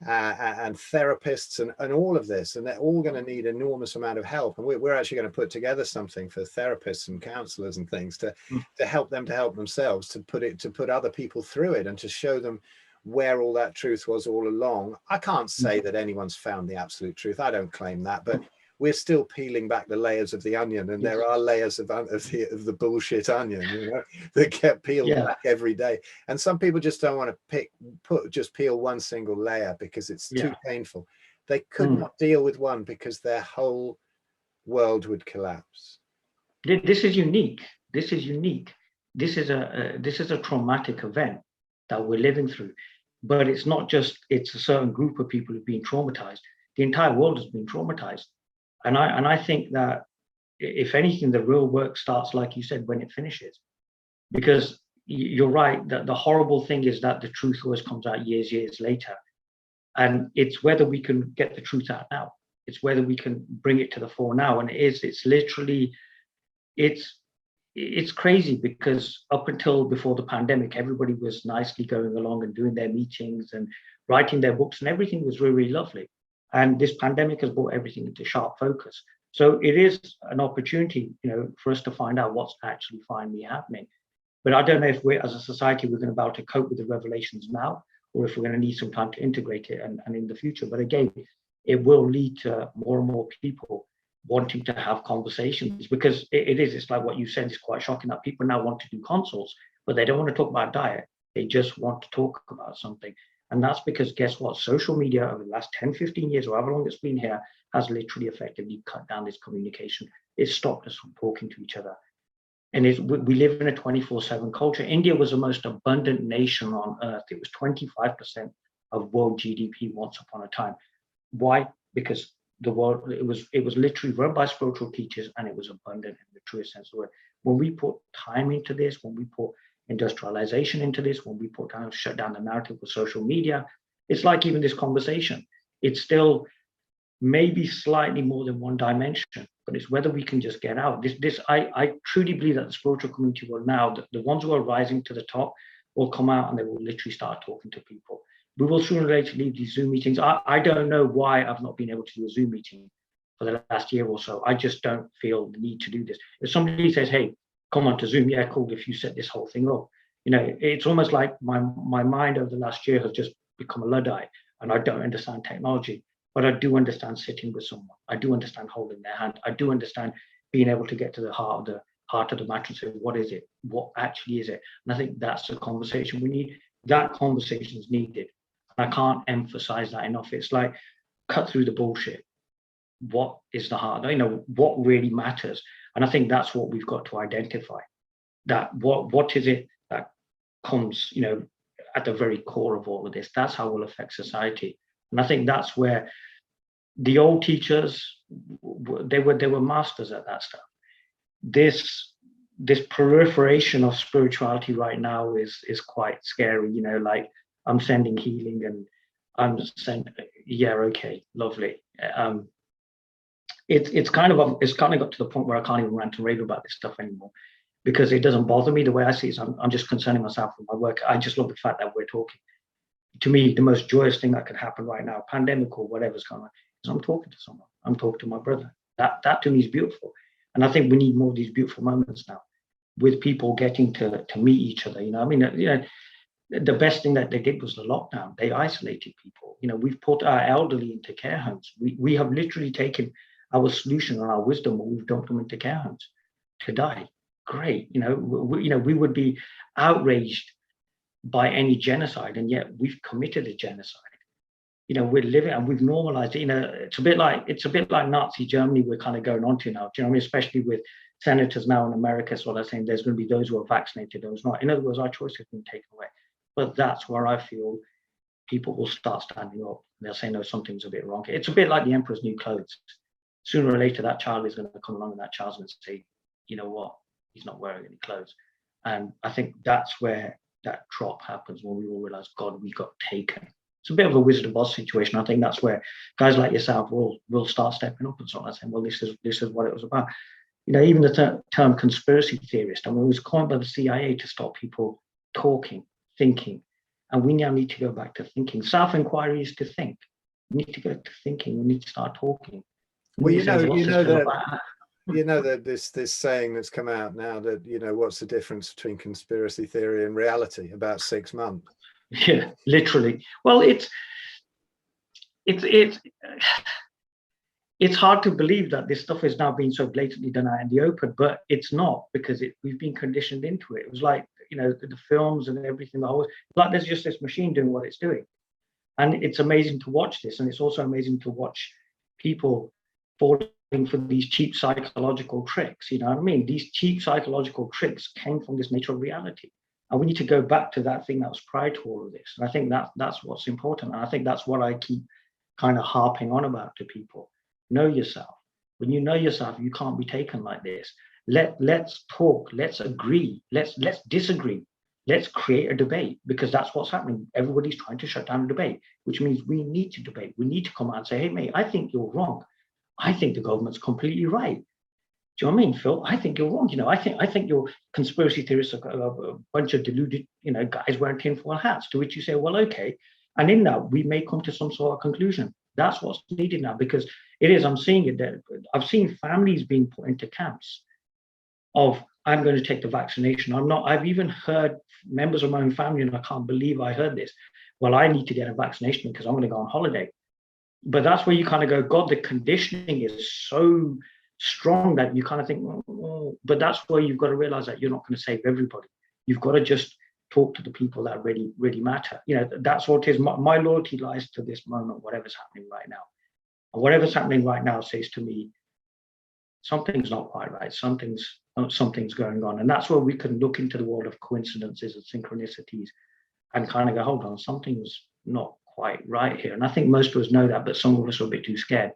and therapists and all of this. And they're all going to need enormous amount of help. And we're actually going to put together something for therapists and counselors and things to help them to help themselves, to put other people through it and to show them where all that truth was all along. I can't say that anyone's found the absolute truth. I don't claim that, but we're still peeling back the layers of the onion, and there are layers of the bullshit onion, that get peeled back every day. And some people just don't want to just peel one single layer because it's too painful. They could not deal with one because their whole world would collapse. This is unique. This is unique. This is a traumatic event that we're living through. But it's not just, it's a certain group of people who've been traumatized. The entire world has been traumatized. And I think that, if anything, the real work starts, like you said, when it finishes. Because you're right, that the horrible thing is that the truth always comes out years later. And it's whether we can get the truth out now. It's whether we can bring it to the fore now. And it's literally, it's crazy, because up until before the pandemic, everybody was nicely going along and doing their meetings and writing their books, and everything was really, really lovely. And this pandemic has brought everything into sharp focus. So it is an opportunity, for us to find out what's actually finally happening. But I don't know if we're, as a society, we're going to be able to cope with the revelations now, or if we're going to need some time to integrate it and in the future. But again, it will lead to more and more people wanting to have conversations, because it's like what you said, it's quite shocking that people now want to do consults, but they don't want to talk about diet. They just want to talk about something. And that's because, guess what? Social media over the last 10, 15 years, or however long it's been here, has literally effectively cut down this communication. It's stopped us from talking to each other. And we live in a 24/7 culture. India was the most abundant nation on earth. It was 25% of world GDP once upon a time. Why? Because the world, it was literally run by spiritual teachers, and it was abundant in the truest sense of the word. When we put time into this, when we put industrialization into this, when we put down, shut down the narrative of social media, it's like even this conversation, it's still maybe slightly more than one dimension, but it's whether we can just get out. I truly believe that the spiritual community will now, the ones who are rising to the top, will come out and they will literally start talking to people. We will sooner or later leave these Zoom meetings. I don't know why I've not been able to do a Zoom meeting for the last year or so. I just don't feel the need to do this. If somebody says, hey, come on to Zoom, yeah, cool, if you set this whole thing up. It's almost like my mind over the last year has just become a Luddite, and I don't understand technology, but I do understand sitting with someone. I do understand holding their hand. I do understand being able to get to the heart of the matter and say, what is it? What actually is it? And I think that's the conversation we need. That conversation is needed. And I can't emphasize that enough. It's like, cut through the bullshit. What is the heart? What really matters? And I think that's what we've got to identify. That what is it that comes, at the very core of all of this? That's how we'll affect society. And I think that's where the old teachers, they were masters at that stuff. This proliferation of spirituality right now is quite scary. Like, I'm sending healing, and I'm sending, yeah, okay, lovely. It's kind of got to the point where I can't even rant and rave about this stuff anymore, because it doesn't bother me. The way I see it is I'm just concerning myself with my work. I just love the fact that we're talking. to me, the most joyous thing that could happen right now, pandemic or whatever's going on, is I'm talking to someone. I'm talking to my brother. That to me is beautiful. And I think we need more of these beautiful moments now, with people getting to meet each other. You know, I mean, the best thing that they did was the lockdown. They isolated people. You know, we've put our elderly into care homes. We have literally taken our solution and our wisdom, and we've dumped them into care homes to die. Great. You know, we would be outraged by any genocide, and yet we've committed a genocide. You know, we're living and we've normalized it. You know, it's a bit like Nazi Germany we're kind of going on to now. Do you know what I mean? Especially with senators now in America sort of saying there's going to be those who are vaccinated, those not. In other words, our choice has been taken away. But that's where I feel people will start standing up. They'll say, no, something's a bit wrong. It's a bit like the emperor's new clothes. Sooner or later, that child is going to come along and that child's going to say, you know what, he's not wearing any clothes. And I think that's where that drop happens, when we all realize, God, we got taken. It's a bit of a Wizard of Oz situation. I think that's where guys like yourself will start stepping up and sort of saying, well, this is what it was about. You know, even the term conspiracy theorist, I mean, it was coined by the CIA to stop people talking, thinking. And we now need to go back to thinking. Self-inquiry is to think. We need to go to thinking. We need to start talking. Well, you know that this saying that's come out now that, you know, what's the difference between conspiracy theory and reality? About 6 months. Yeah, literally. Well, it's hard to believe that this stuff is now being so blatantly done out in the open, but it's not, because we've been conditioned into it. It was like, you know, the films and everything. Like there's just this machine doing what it's doing, and it's amazing to watch this, and it's also amazing to watch people falling for these cheap psychological tricks. You know what I mean? These cheap psychological tricks came from this nature of reality. And we need to go back to that thing that was prior to all of this. And I think that's what's important. And I think that's what I keep kind of harping on about to people. Know yourself. When you know yourself, you can't be taken like this. Let's talk. Let's agree. Let's disagree. Let's create a debate, because that's what's happening. Everybody's trying to shut down the debate, which means we need to debate. We need to come out and say, hey, mate, I think you're wrong. I think the government's completely right. Do you know what I mean, Phil? I think you're wrong. You know, I think your conspiracy theorists are a bunch of deluded, you know, guys wearing tinfoil hats. To which you say, well, okay. And in that, we may come to some sort of conclusion. That's what's needed now, because it is. I'm seeing it there. I've seen families being put into camps of, I'm going to take the vaccination. I'm not. I've even heard members of my own family, and I can't believe I heard this. Well, I need to get a vaccination because I'm going to go on holiday. But that's where you kind of go, God, the conditioning is so strong that you kind of think, but that's where you've got to realize that you're not going to save everybody. You've got to just talk to the people that really, really matter. You know, that's what it is. My loyalty lies to this moment, whatever's happening right now. And whatever's happening right now says to me, something's not quite right. Something's going on. And that's where we can look into the world of coincidences and synchronicities and kind of go, hold on, something's not quite right here. And I think most of us know that, but some of us are a bit too scared.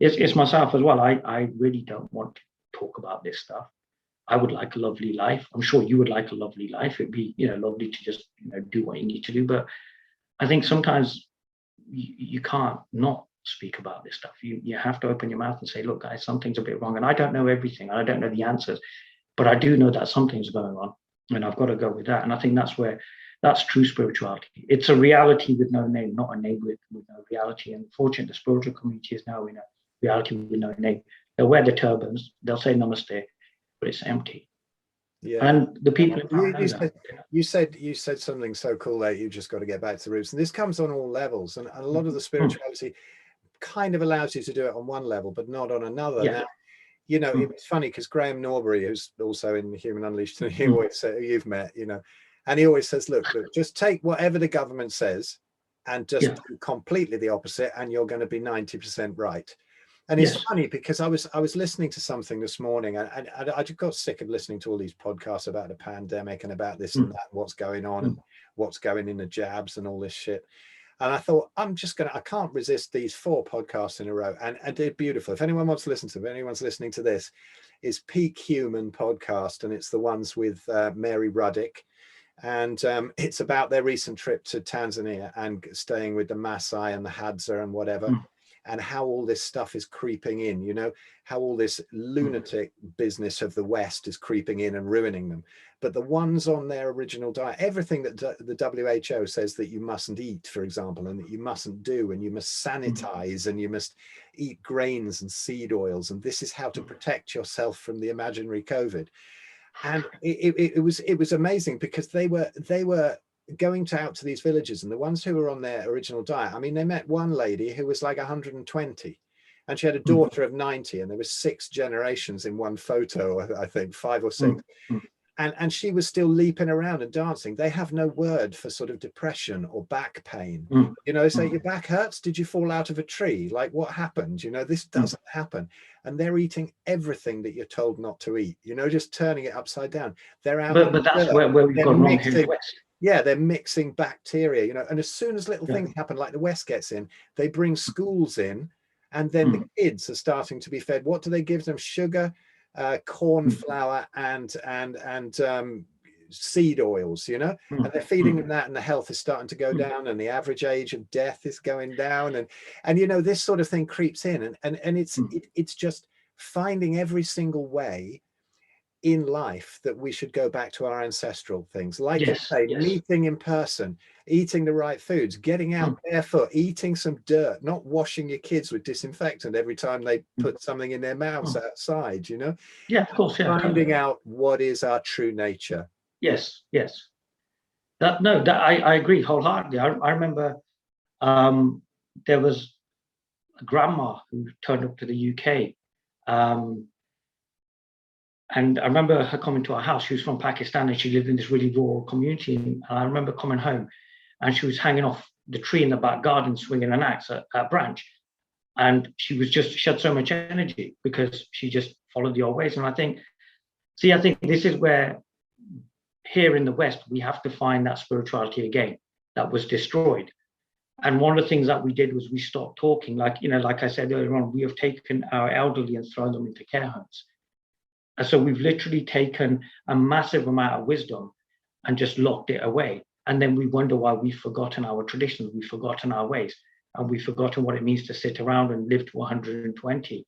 It's myself as well. I really don't want to talk about this stuff. I would like a lovely life. I'm sure you would like a lovely life. It'd be, you know, lovely to just, you know, do what you need to do. But I think sometimes you can't not speak about this stuff. You have to open your mouth and say, look, guys, something's a bit wrong. And I don't know everything. I don't know the answers, but I do know that something's going on, and I've got to go with that. And I think that's true spirituality. It's a reality with no name, not a name with no reality. And fortunately, the spiritual community is now in a reality with no name. They'll wear the turbans, they'll say namaste, but it's empty. Yeah. And the people you said something so cool there. You just got to get back to the roots. And this comes on all levels. And a lot of the spirituality kind of allows you to do it on one level, but not on another. Yeah. Now, you know, it's funny because Graham Norbury, who's also in Human Unleashed, he always said, you've met, you know, and he always says, look, just take whatever the government says and just do completely the opposite, and you're going to be 90% right. And it's funny because I was listening to something this morning, and I just got sick of listening to all these podcasts about the pandemic and about this and that, and what's going on and what's going in the jabs and all this shit. And I thought, I can't resist these 4 podcasts in a row. And they're beautiful. If anyone wants to listen to them, anyone's listening to this, is Peak Human podcast. And it's the ones with Mary Ruddick. And it's about their recent trip to Tanzania and staying with the Maasai and the Hadza and whatever. and how all this stuff is creeping in, you know, how all this lunatic business of the West is creeping in and ruining them. But the ones on their original diet, everything that the WHO says that you mustn't eat, for example, and that you mustn't do, and you must sanitize, and you must eat grains and seed oils, and this is how to protect yourself from the imaginary COVID. And it was amazing, because they were going out to these villages, and the ones who were on their original diet, I mean, they met one lady who was like 120, and she had a daughter of 90, and there was 6 generations in one photo, I think 5 or 6. And she was still leaping around and dancing. They have no word for sort of depression or back pain. You know, say your back hurts. Did you fall out of a tree? Like, what happened? You know, this doesn't happen. And they're eating everything that you're told not to eat, you know, just turning it upside down. They're out. But that's where we've gone wrong here in the West. Yeah, they're mixing bacteria, you know, and as soon as little things happen, like the West gets in, they bring schools in, and then the kids are starting to be fed. What do they give them? Sugar, corn flour, and seed oils, you know, and they're feeding them that, and the health is starting to go down, and the average age of death is going down, and you know, this sort of thing creeps in, and it's just finding every single way in life that we should go back to our ancestral things, like you say, meeting in person, eating the right foods, getting out barefoot, eating some dirt, not washing your kids with disinfectant every time they put something in their mouths outside, you know. Yeah, of course. Finding out what is our true nature. Yes. I agree wholeheartedly. I remember there was a grandma who turned up to the UK, and I remember her coming to our house. She was from Pakistan, and she lived in this really rural community. And I remember coming home, and she was hanging off the tree in the back garden, swinging an axe at a branch. And she had so much energy because she just followed the old ways. And I think this is where, here in the West, we have to find that spirituality again that was destroyed. And one of the things that we did was we stopped talking. Like I said earlier on, we have taken our elderly and thrown them into care homes. And so we've literally taken a massive amount of wisdom and just locked it away. And then we wonder why we've forgotten our traditions, we've forgotten our ways, and we've forgotten what it means to sit around and live to 120.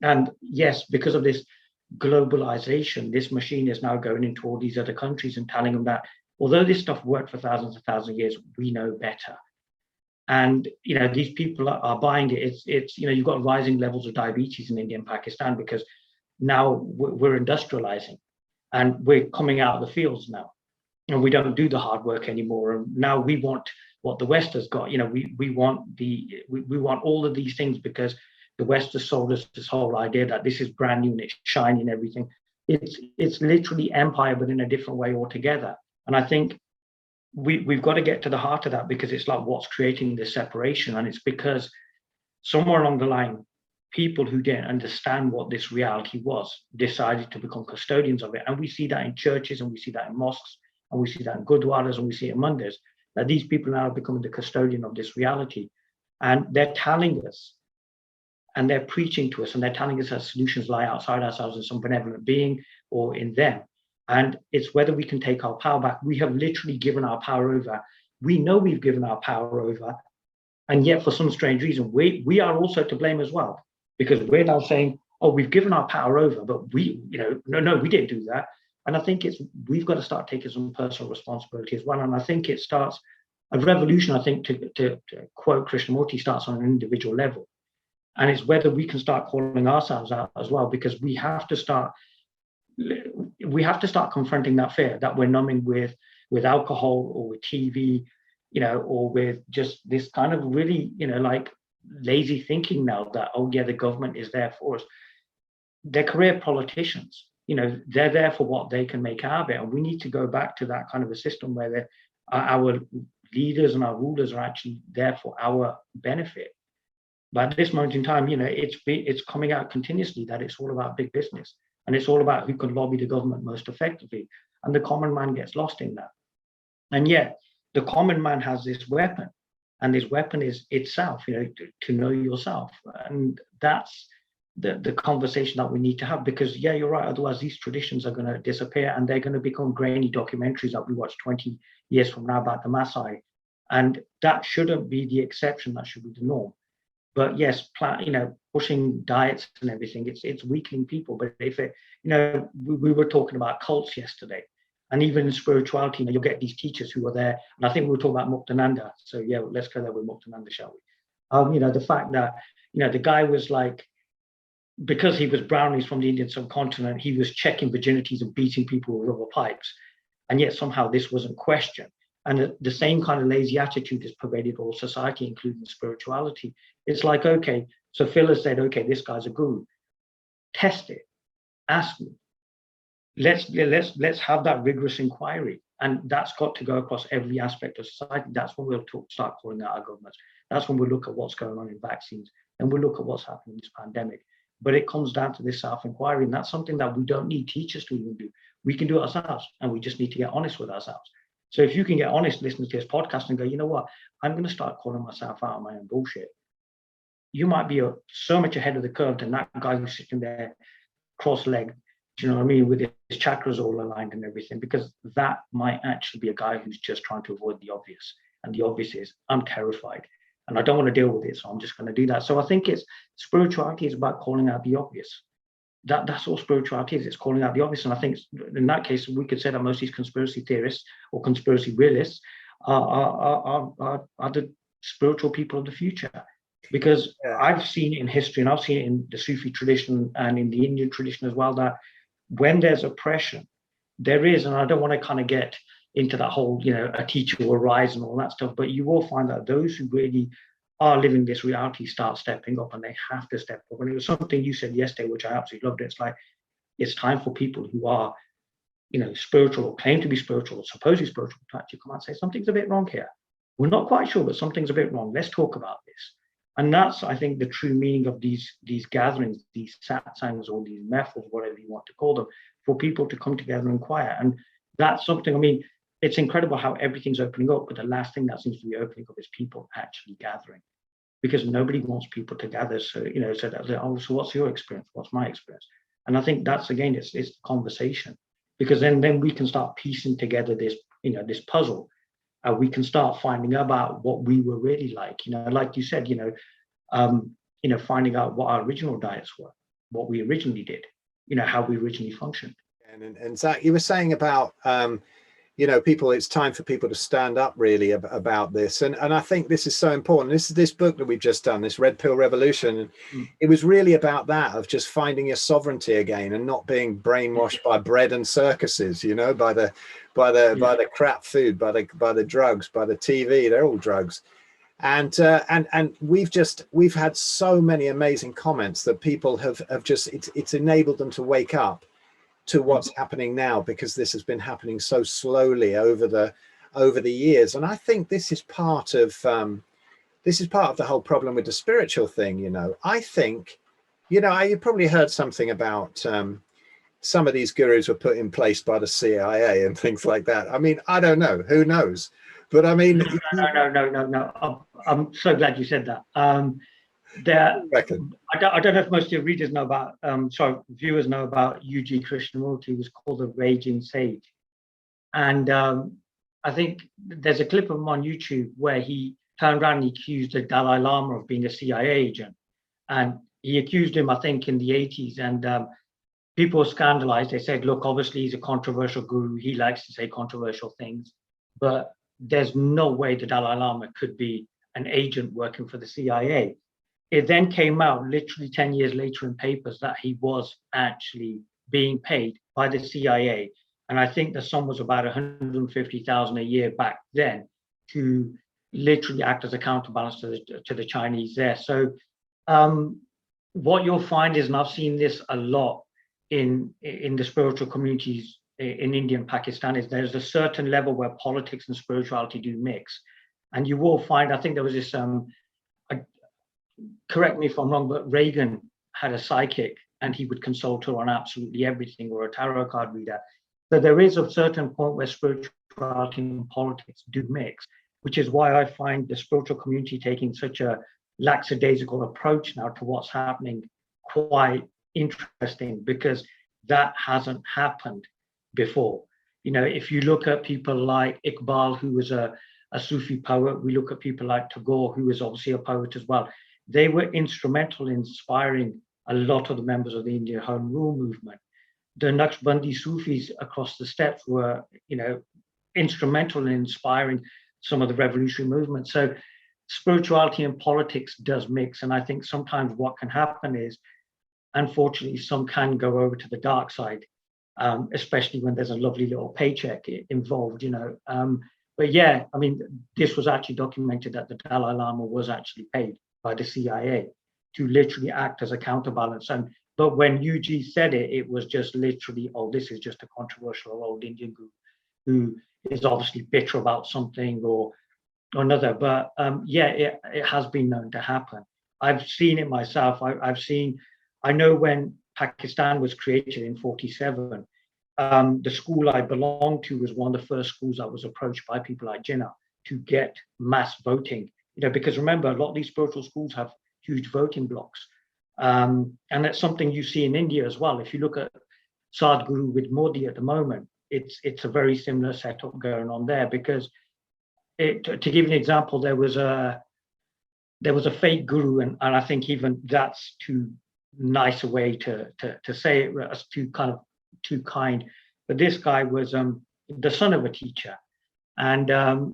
And yes, because of this globalization, this machine is now going into all these other countries and telling them that although this stuff worked for thousands and thousands of years, we know better. And you know, these people are buying it. It's you know, you've got rising levels of diabetes in India and Pakistan because now we're industrializing, and we're coming out of the fields now, and we don't do the hard work anymore. And now we want what the West has got. You know, we want we want all of these things because the West has sold us this whole idea that this is brand new and it's shiny and everything. It's literally empire, but in a different way altogether. And I think we've got to get to the heart of that, because it's like what's creating this separation. And it's because somewhere along the line, people who didn't understand what this reality was decided to become custodians of it. And we see that in churches, and we see that in mosques, and we see that in gurdwaras, and we see it in mandirs, that these people now are becoming the custodian of this reality. And they're telling us, and they're preaching to us, and they're telling us that solutions lie outside ourselves in some benevolent being or in them. And it's whether we can take our power back. We have literally given our power over. We know we've given our power over. And yet, for some strange reason, we are also to blame as well. Because we're now saying, oh, we've given our power over, but we didn't do that. And I think we've got to start taking some personal responsibility as well. And I think it starts, a revolution, I think, to quote Krishnamurti, starts on an individual level. And it's whether we can start calling ourselves out as well, because we have to start confronting that fear that we're numbing with alcohol or with TV, you know, or with just this kind of really, you know, like lazy thinking now that, oh yeah, the government is there for us. They're career politicians, you know, they're there for what they can make out of it. And we need to go back to that kind of a system where our leaders and our rulers are actually there for our benefit. But at this moment in time, you know, it's coming out continuously that it's all about big business, and it's all about who can lobby the government most effectively. And the common man gets lost in that. And yet the common man has this weapon, and this weapon is itself, you know, to know yourself. And that's the conversation that we need to have, because yeah, you're right, otherwise these traditions are going to disappear, and they're going to become grainy documentaries that we watch 20 years from now about the Maasai. And that shouldn't be the exception, that should be the norm. But yes, pushing diets and everything, it's weakening people. But if it, we were talking about cults yesterday, and even in spirituality, you'll get these teachers who are there. And I think we were talking about Muktananda. So yeah, let's go there with Muktananda, shall we? The fact that, the guy was like, because he was brown, he's from the Indian subcontinent, he was checking virginities and beating people with rubber pipes. And yet somehow this wasn't questioned. And the same kind of lazy attitude has pervaded all society, including spirituality. It's like, okay, so Phil has said, okay, this guy's a guru. Test it. Ask me. Let's have that rigorous inquiry. And that's got to go across every aspect of society. That's when we'll start calling out our governments. That's when we'll look at what's going on in vaccines. And we'll look at what's happening in this pandemic. But it comes down to this self-inquiry. And that's something that we don't need teachers to even do. We can do it ourselves. And we just need to get honest with ourselves. So if you can get honest listening to this podcast and go, you know what, I'm going to start calling myself out on my own bullshit. You might be so much ahead of the curve than that guy who's sitting there cross-legged, you know what I mean, with his chakras all aligned and everything, because that might actually be a guy who's just trying to avoid the obvious. And the obvious is, I'm terrified and I don't want to deal with it, so I'm just going to do that. So I think spirituality is about calling out the obvious. That's all spirituality is. It's calling out the obvious. And I think in that case, we could say that most of these conspiracy theorists or conspiracy realists are the spiritual people of the future. Because I've seen it in history, and I've seen it in the Sufi tradition and in the Indian tradition as well, that when there's oppression, there is, and I don't want to kind of get into that whole, a teacher will rise and all that stuff, but you will find that those who really are living this reality start stepping up, and they have to step up. And it was something you said yesterday, which I absolutely loved. It's like, it's time for people who are, spiritual or claim to be spiritual or supposedly spiritual to actually come out and say, something's a bit wrong here. We're not quite sure, but something's a bit wrong. Let's talk about this. And that's, I think, the true meaning of these gatherings, these satsangs or these mehfils, whatever you want to call them, for people to come together and inquire. And that's something, I mean, it's incredible how everything's opening up, but the last thing that seems to be opening up is people actually gathering, because nobody wants people to gather. So, so what's your experience? What's my experience? And I think that's, again, it's conversation, because then we can start piecing together this, this puzzle. We can start finding about what we were really like, like you said, finding out what our original diets were, what we originally did, how we originally functioned. And Zach, you were saying about, people, it's time for people to stand up really about this. And I think this is so important. This book that we've just done, this Red Pill Revolution, it was really about that, of just finding your sovereignty again and not being brainwashed by bread and circuses, by the crap food, by the drugs, by the TV. They're all drugs. And we've had so many amazing comments that people have just, it's enabled them to wake up to what's happening now, because this has been happening so slowly over the years. And I think this is part of the whole problem with the spiritual thing. I think, you probably heard something about some of these gurus were put in place by the CIA and things like that. I mean, I don't know, who knows? But I mean, no. I'm so glad you said that. I don't know if most of your readers know about, viewers know about UG Krishnamurti, who was called the Raging Sage. And I think there's a clip of him on YouTube where he turned around and accused the Dalai Lama of being a CIA agent. And he accused him, I think, in the 80s. And people were scandalized. They said, look, obviously he's a controversial guru. He likes to say controversial things. But there's no way the Dalai Lama could be an agent working for the CIA. It then came out literally 10 years later in papers that he was actually being paid by the CIA. And I think the sum was about $150,000 a year back then to literally act as a counterbalance to the Chinese there. So what you'll find is, and I've seen this a lot in the spiritual communities in India and Pakistan, is there's a certain level where politics and spirituality do mix. And you will find, I think there was this, correct me if I'm wrong, but Reagan had a psychic and he would consult her on absolutely everything, or a tarot card reader. So there is a certain point where spirituality and politics do mix, which is why I find the spiritual community taking such a lackadaisical approach now to what's happening quite interesting, because that hasn't happened before. If you look at people like Iqbal, who was a Sufi poet, we look at people like Tagore, who is obviously a poet as well. they were instrumental in inspiring a lot of the members of the Indian Home Rule movement. The Naqshbandi Sufis across the steppes were, instrumental in inspiring some of the revolutionary movements. So spirituality and politics does mix. And I think sometimes what can happen is, unfortunately, some can go over to the dark side, especially when there's a lovely little paycheck involved, But yeah, I mean, this was actually documented that the Dalai Lama was actually paid by the CIA to literally act as a counterbalance. But when UG said it, it was just literally, oh, this is just a controversial old Indian guru who is obviously bitter about something or another. But it has been known to happen. I've seen it myself. I know when Pakistan was created in 47, the school I belonged to was one of the first schools that was approached by people like Jinnah to get mass voting. Because remember, a lot of these spiritual schools have huge voting blocks. And that's something you see in India as well. If you look at Sadhguru with Modi at the moment, it's a very similar setup going on there. Because to give you an example, there was a fake guru, and I think even that's too nice a way to say it, as too kind. But this guy was the son of a teacher, and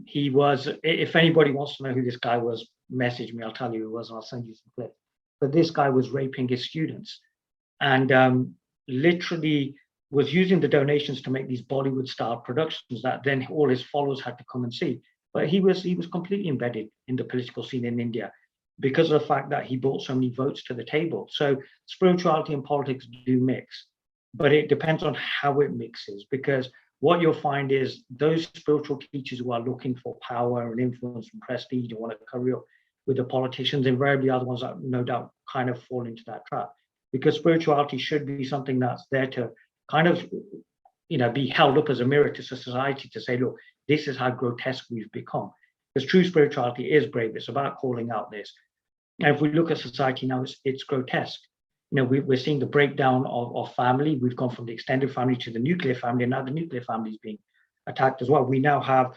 he was. If anybody wants to know who this guy was, message me. I'll tell you who it was, and I'll send you some clips. But this guy was raping his students, and literally was using the donations to make these Bollywood-style productions that then all his followers had to come and see. But he was completely embedded in the political scene in India because of the fact that he brought so many votes to the table. So spirituality and politics do mix, but it depends on how it mixes, because what you'll find is those spiritual teachers who are looking for power and influence and prestige and want to career with the politicians, invariably are the ones that no doubt kind of fall into that trap, because spirituality should be something that's there to kind of, be held up as a mirror to society to say, look, this is how grotesque we've become. Because true spirituality is brave. It's about calling out this. And if we look at society now, it's grotesque. We're seeing the breakdown of family. We've gone from the extended family to the nuclear family, and now the nuclear family is being attacked as well. We now have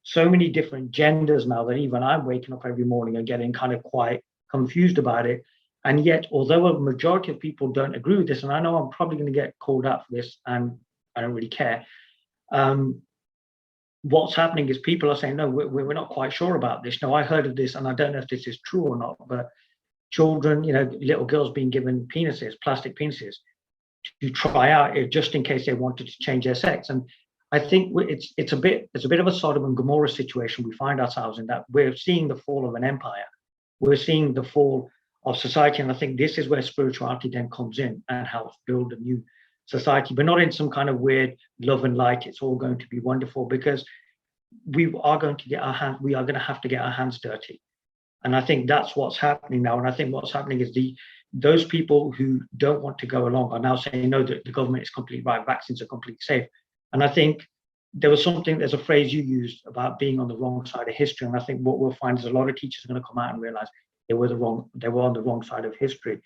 so many different genders now that even I'm waking up every morning and getting kind of quite confused about it. And yet, although a majority of people don't agree with this, and I know I'm probably going to get called out for this, and I don't really care, what's happening is people are saying, no, we're not quite sure about this. No, I heard of this, and I don't know if this is true or not, but children, little girls being given penises, plastic penises, to try out it just in case they wanted to change their sex. And I think it's a bit of a Sodom and Gomorrah situation we find ourselves in, that we're seeing the fall of an empire. We're seeing the fall of society. And I think this is where spirituality then comes in and helps build a new society, but not in some kind of weird love and light, it's all going to be wonderful, because we are going to have to get our hands dirty. And I think that's what's happening now. And I think what's happening is those people who don't want to go along are now saying, no, the government is completely right, vaccines are completely safe. And I think there's a phrase you used about being on the wrong side of history. And I think what we'll find is a lot of teachers are going to come out and realize they were on the wrong side of history.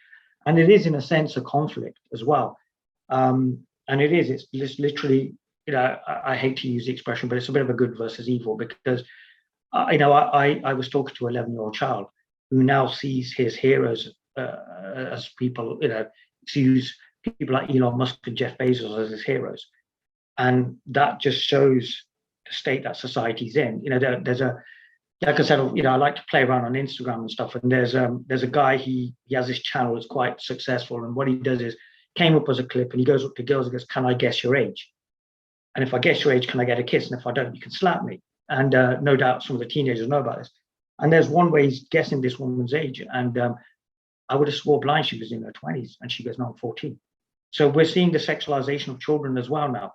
And it is, in a sense, a conflict as well. And it's literally, I hate to use the expression, but it's a bit of a good versus evil, because I was talking to an 11-year-old child who now sees his heroes as people, sees people like Elon Musk and Jeff Bezos as his heroes. And that just shows the state that society's in. There's like I said, I like to play around on Instagram and stuff. And there's a guy, he has this channel that's quite successful. And what he does is, came up as a clip, and he goes up to girls and goes, can I guess your age? And if I guess your age, can I get a kiss? And if I don't, you can slap me. And no doubt some of the teenagers know about this. And there's one way he's guessing this woman's age. And I would have swore blind she was in her 20s. And she goes, no, I'm 14. So we're seeing the sexualization of children as well now.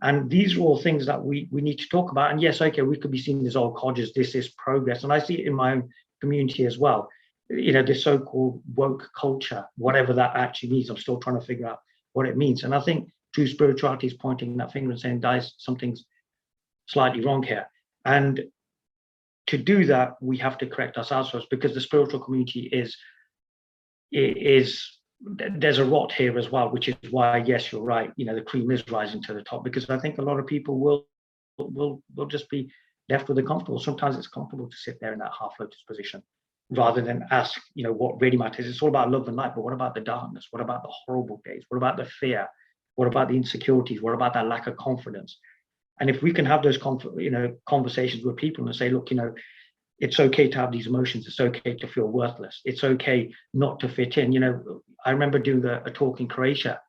And these are all things that we need to talk about. And yes, okay, we could be seen as old codgers. This is progress. And I see it in my own community as well. This so-called woke culture, whatever that actually means. I'm still trying to figure out what it means. And I think true spirituality is pointing that finger and saying, guys, something's slightly wrong here. And to do that, we have to correct ourselves first, because the spiritual community there's a rot here as well, which is why, yes, you're right. The cream is rising to the top, because I think a lot of people will just be left with the comfortable. Sometimes it's comfortable to sit there in that half lotus position. rather than ask, what really matters. It's all about love and light, but what about the darkness? What about the horrible days? What about the fear? What about the insecurities? What about that lack of confidence? And if we can have those conversations with people and say, look, it's okay to have these emotions. It's okay to feel worthless. It's okay not to fit in. I remember doing a talk in Croatia,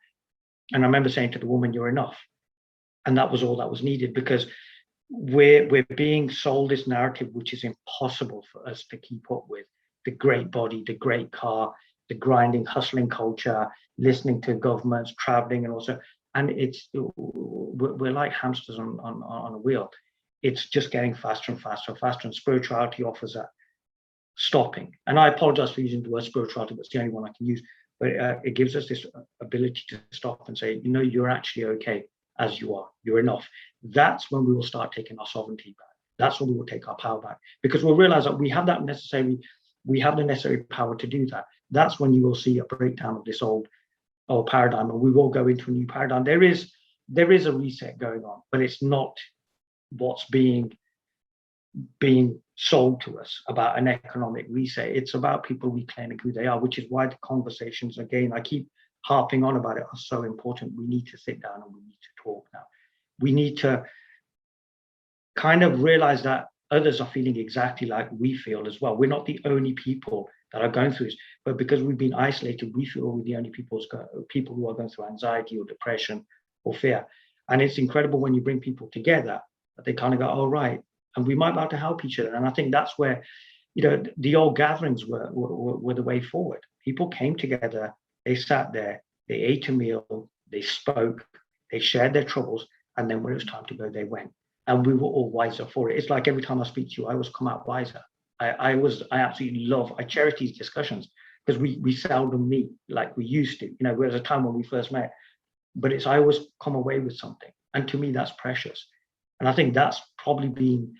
and I remember saying to the woman, "You're enough," and that was all that was needed, because we're being sold this narrative which is impossible for us to keep up with. The great body, the great car, the grinding, hustling culture, listening to governments, traveling, and also, and we're like hamsters on a wheel. It's just getting faster and faster and faster, and spirituality offers that stopping. And I apologize for using the word spirituality, but it's the only one I can use. But it gives us this ability to stop and say, you're actually okay as you are. You're enough. That's when we will start taking our sovereignty back. That's when we will take our power back, because we'll realize that we have the necessary power to do that. That's when you will see a breakdown of this old paradigm, and we will go into a new paradigm. There is a reset going on, but it's not what's being sold to us about an economic reset. It's about people reclaiming who they are, which is why the conversations, again, I keep harping on about it, are so important. We need to sit down and we need to talk now. We need to kind of realize that others are feeling exactly like we feel as well. We're not the only people that are going through this, but because we've been isolated, we feel we're the only people who are going through anxiety or depression or fear. And it's incredible when you bring people together that they kind of go, oh, right. And we might be able to help each other. And I think that's where, the old gatherings were the way forward. People came together, they sat there, they ate a meal, they spoke, they shared their troubles. And then when it was time to go, they went. And we were all wiser for it. It's like every time I speak to you, I always come out wiser. I cherish these discussions, because we seldom meet like we used to. There was a time when we first met, but I always come away with something. And to me, that's precious. And I think that's probably been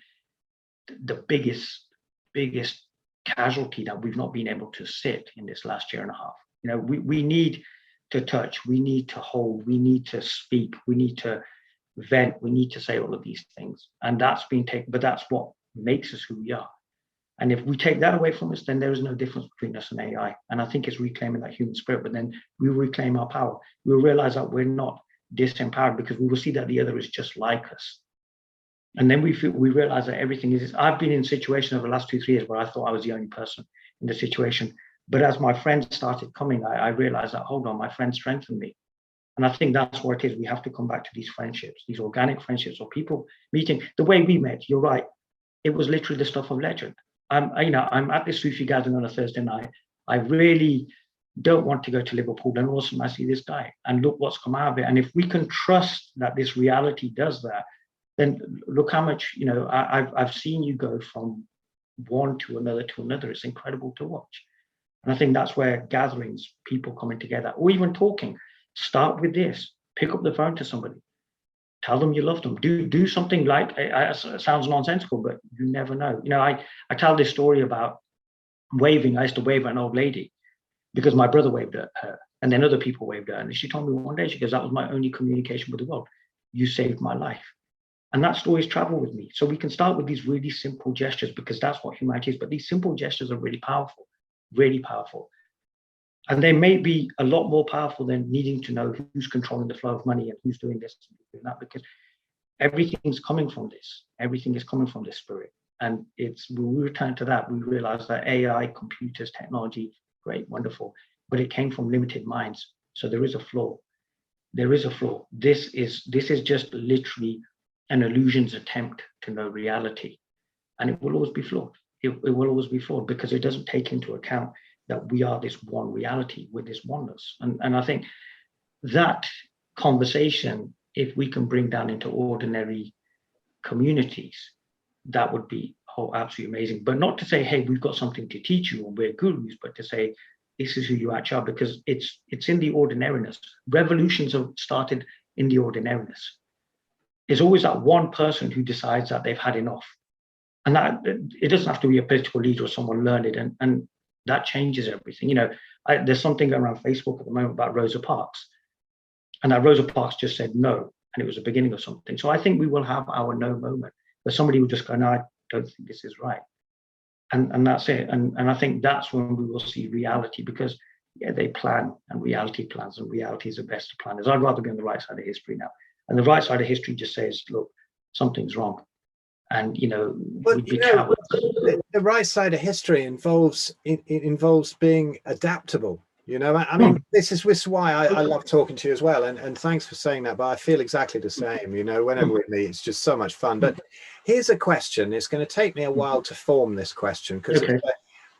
the biggest casualty, that we've not been able to sit in this last year and a half. We need to touch, we need to hold, we need to speak, we need to vent, we need to say all of these things. And that's been taken, but that's what makes us who we are. And if we take that away from us, then there is no difference between us and AI. And I think it's reclaiming that human spirit, but then we will reclaim our power. We'll realize that we're not disempowered, because we will see that the other is just like us. And then we realize that everything is. I've been in situations over the last 2-3 years where I thought I was the only person in the situation. But as my friends started coming, I realized that, hold on, my friends strengthened me. And I think that's what it is. We have to come back to these friendships, these organic friendships, or people meeting. The way we met, you're right, it was literally the stuff of legend. I'm at this Sufi gathering on a Thursday night. I really don't want to go to Liverpool. And all of a sudden I see this guy, and look what's come out of it. And if we can trust that this reality does that, then look how much, I've seen you go from one to another to another. It's incredible to watch. And I think that's where gatherings, people coming together, or even talking, start with this. Pick up the phone to somebody. Tell them you love them. Do something like, it sounds nonsensical, but you never know. I tell this story about waving. I used to wave at an old lady because my brother waved at her, and then other people waved at her. And she told me one day, she goes, that was my only communication with the world. You saved my life. And that stories travel with me. So we can start with these really simple gestures, because that's what humanity is. But these simple gestures are really powerful, really powerful. And they may be a lot more powerful than needing to know who's controlling the flow of money and who's doing this and doing that, because everything's coming from this. Everything is coming from this spirit. And when we return to that, we realize that AI, computers, technology, great, wonderful, but it came from limited minds. So there is a flaw. There is a flaw. This is just literally an illusion's attempt to know reality. And it will always be flawed. It will always be flawed, because it doesn't take into account that we are this one reality with this oneness. And I think that conversation, if we can bring down into ordinary communities, that would be absolutely amazing. But not to say, hey, we've got something to teach you or we're gurus, but to say, this is who you actually are, because it's in the ordinariness. Revolutions have started in the ordinariness. There's always that one person who decides that they've had enough. And that it doesn't have to be a political leader or someone learned, and that changes everything. There's something around Facebook at the moment about Rosa Parks, and that Rosa Parks just said no, and it was the beginning of something. So I think we will have our no moment where somebody will just go, no, I don't think this is right. and that's it. And I think that's when we will see reality, because they plan, and reality plans, and reality is the best of planners. I'd rather be on the right side of history now. And the right side of history just says, look, something's wrong. And but the right side of history involves being adaptable. I mean, this is why I love talking to you as well, and thanks for saying that. But I feel exactly the same. Whenever we meet, it's just so much fun. But here's a question. It's going to take me a while to form this question, because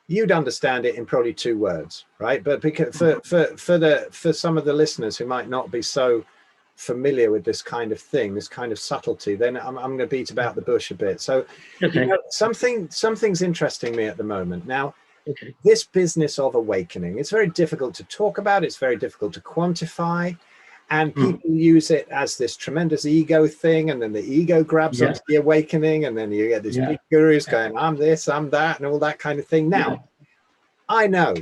you'd understand it in probably 2 words, right? But because for some of the listeners who might not be so familiar with this kind of thing, this kind of subtlety, then I'm going to beat about the bush a bit. So something's interesting me at the moment now. This business of awakening, it's very difficult to talk about, it's very difficult to quantify, and people use it as this tremendous ego thing, and then the ego grabs onto the awakening, and then you get these big gurus going, I'm this, I'm that, and all that kind of thing. Now I know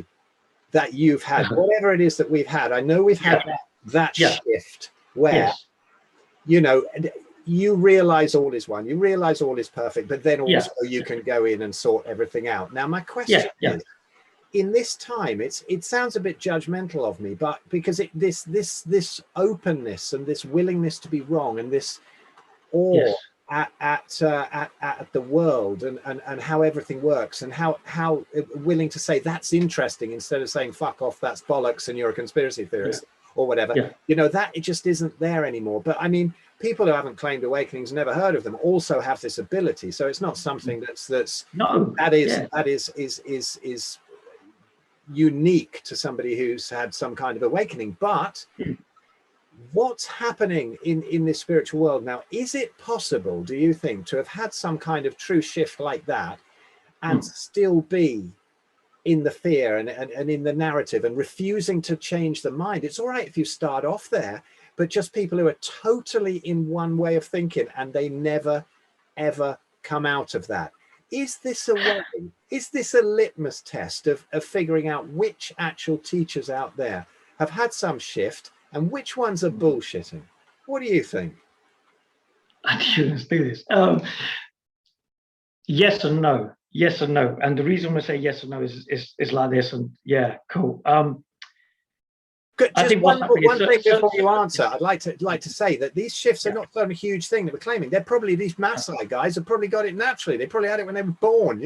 that you've had whatever it is that we've had, I know we've had that shift where you realize all is one, you realize all is perfect, but then also you can go in and sort everything out. Now my question is, in this time, it sounds a bit judgmental of me, but because this openness and this willingness to be wrong, and this awe at the world and how everything works, and how willing to say that's interesting instead of saying fuck off, that's bollocks and you're a conspiracy theorist or whatever, that it just isn't there anymore. But I mean, people who haven't claimed awakenings, never heard of them, also have this ability. So it's not something that is unique to somebody who's had some kind of awakening. But what's happening in this spiritual world now? Is it possible, do you think, to have had some kind of true shift like that and still be in the fear and in the narrative and refusing to change the mind? It's all right if you start off there, but just people who are totally in one way of thinking and they never, ever come out of that. Is this a way? Is this a litmus test of figuring out which actual teachers out there have had some shift and which ones are bullshitting? What do you think? I shouldn't do this. Yes and no. Yes and no. And the reason we say yes and no is like this. And yeah, cool. I think one thing before you answer, I'd like to say that these shifts are not some huge thing that we're claiming. They're probably, these Maasai guys have probably got it naturally. They probably had it when they were born.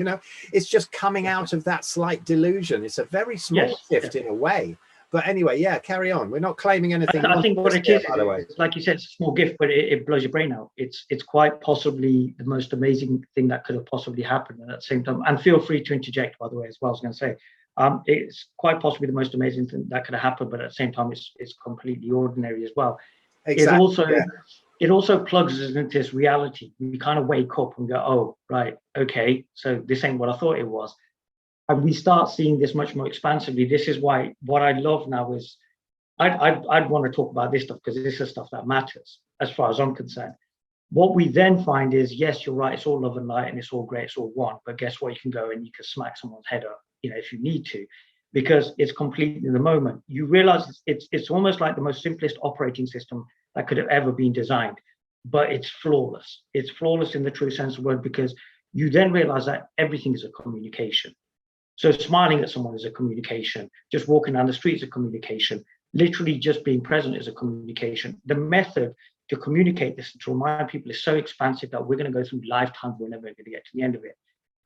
It's just coming out of that slight delusion. It's a very small shift in a way. But anyway, carry on. We're not claiming anything. I think what it is, by the way, like you said, it's a small gift, but it blows your brain out. It's quite possibly the most amazing thing that could have possibly happened at the same time. And feel free to interject, by the way, as well. I was going to say, it's quite possibly the most amazing thing that could have happened, but at the same time, it's completely ordinary as well. Exactly. It also plugs us into this reality. We kind of wake up and go, oh, right, okay, so this ain't what I thought it was. And we start seeing this much more expansively. This is why what I love now is I'd want to talk about this stuff, because this is stuff that matters as far as I'm concerned. What we then find is, yes, you're right, it's all love and light and it's all great, it's all one. But guess what? You can go and you can smack someone's head up, if you need to, because it's completely in the moment. You realize it's almost like the most simplest operating system that could have ever been designed, but it's flawless. It's flawless in the true sense of the word, because you then realize that everything is a communication. So smiling at someone is a communication. Just walking down the street is a communication. Literally just being present is a communication. The method to communicate this and to remind people is so expansive that we're going to go through lifetimes, we're never going to get to the end of it.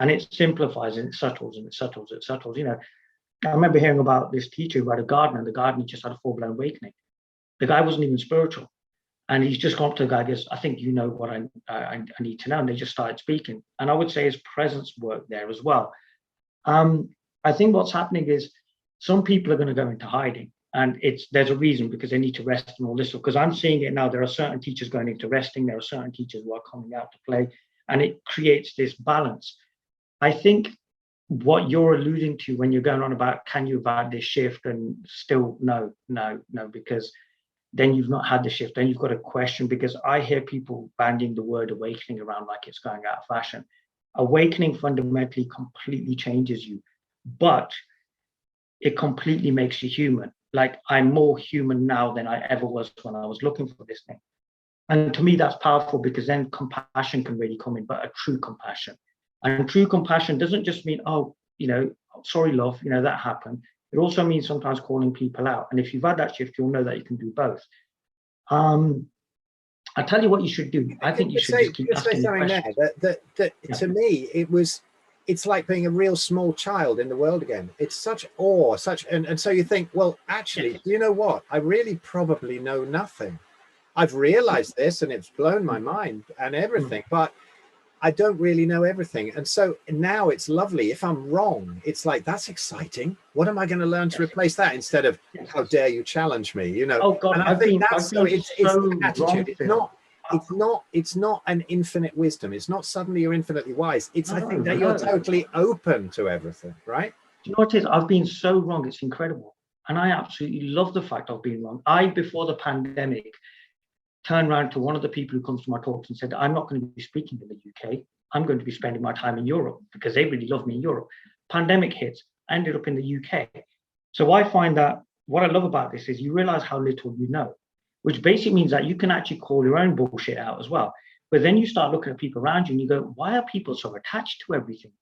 And it simplifies and it subtles and it subtles, it subtles. I remember hearing about this teacher who had a gardener, and the gardener just had a full-blown awakening. The guy wasn't even spiritual. And he's just gone up to the guy and goes, I think you know what I need to know. And they just started speaking. And I would say his presence worked there as well. I think what's happening is some people are going to go into hiding, and there's a reason, because they need to rest and all this. Because I'm seeing it now. There are certain teachers going into resting. There are certain teachers who are coming out to play, and it creates this balance. I think what you're alluding to when you're going on about, can you have had this shift, and still no, because then you've not had the shift. Then you've got a question, because I hear people bandying the word awakening around like it's going out of fashion. Awakening fundamentally completely changes you, but it completely makes you human. Like, I'm more human now than I ever was when I was looking for this thing. And to me, that's powerful, because then compassion can really come in, but a true compassion. And true compassion doesn't just mean, oh, sorry, love, that happened. It also means sometimes calling people out. And if you've had that shift, you'll know that you can do both. I tell you what you should do. I think you should just keep asking questions. That to me, it's like being a real small child in the world again. It's such awe, and so you think, well, actually, you know what? I really probably know nothing. I've realized this and it's blown my mind and everything, but I don't really know everything. And so now it's lovely. If I'm wrong, it's like, that's exciting. What am I going to learn to replace that, instead of how dare you challenge me, Oh God, and I think that's so it's the attitude. It's not an infinite wisdom. It's not suddenly you're infinitely wise. It's I think that you're totally open to everything, right? Do you know what it is? I've been so wrong. It's incredible. And I absolutely love the fact I've been wrong. Before the pandemic, turned around to one of the people who comes to my talks and said, I'm not going to be speaking in the UK. I'm going to be spending my time in Europe because they really love me in Europe. Pandemic hits, I ended up in the UK. So I find that what I love about this is you realize how little you know, which basically means that you can actually call your own bullshit out as well. But then you start looking at people around you and you go, why are people so attached to everything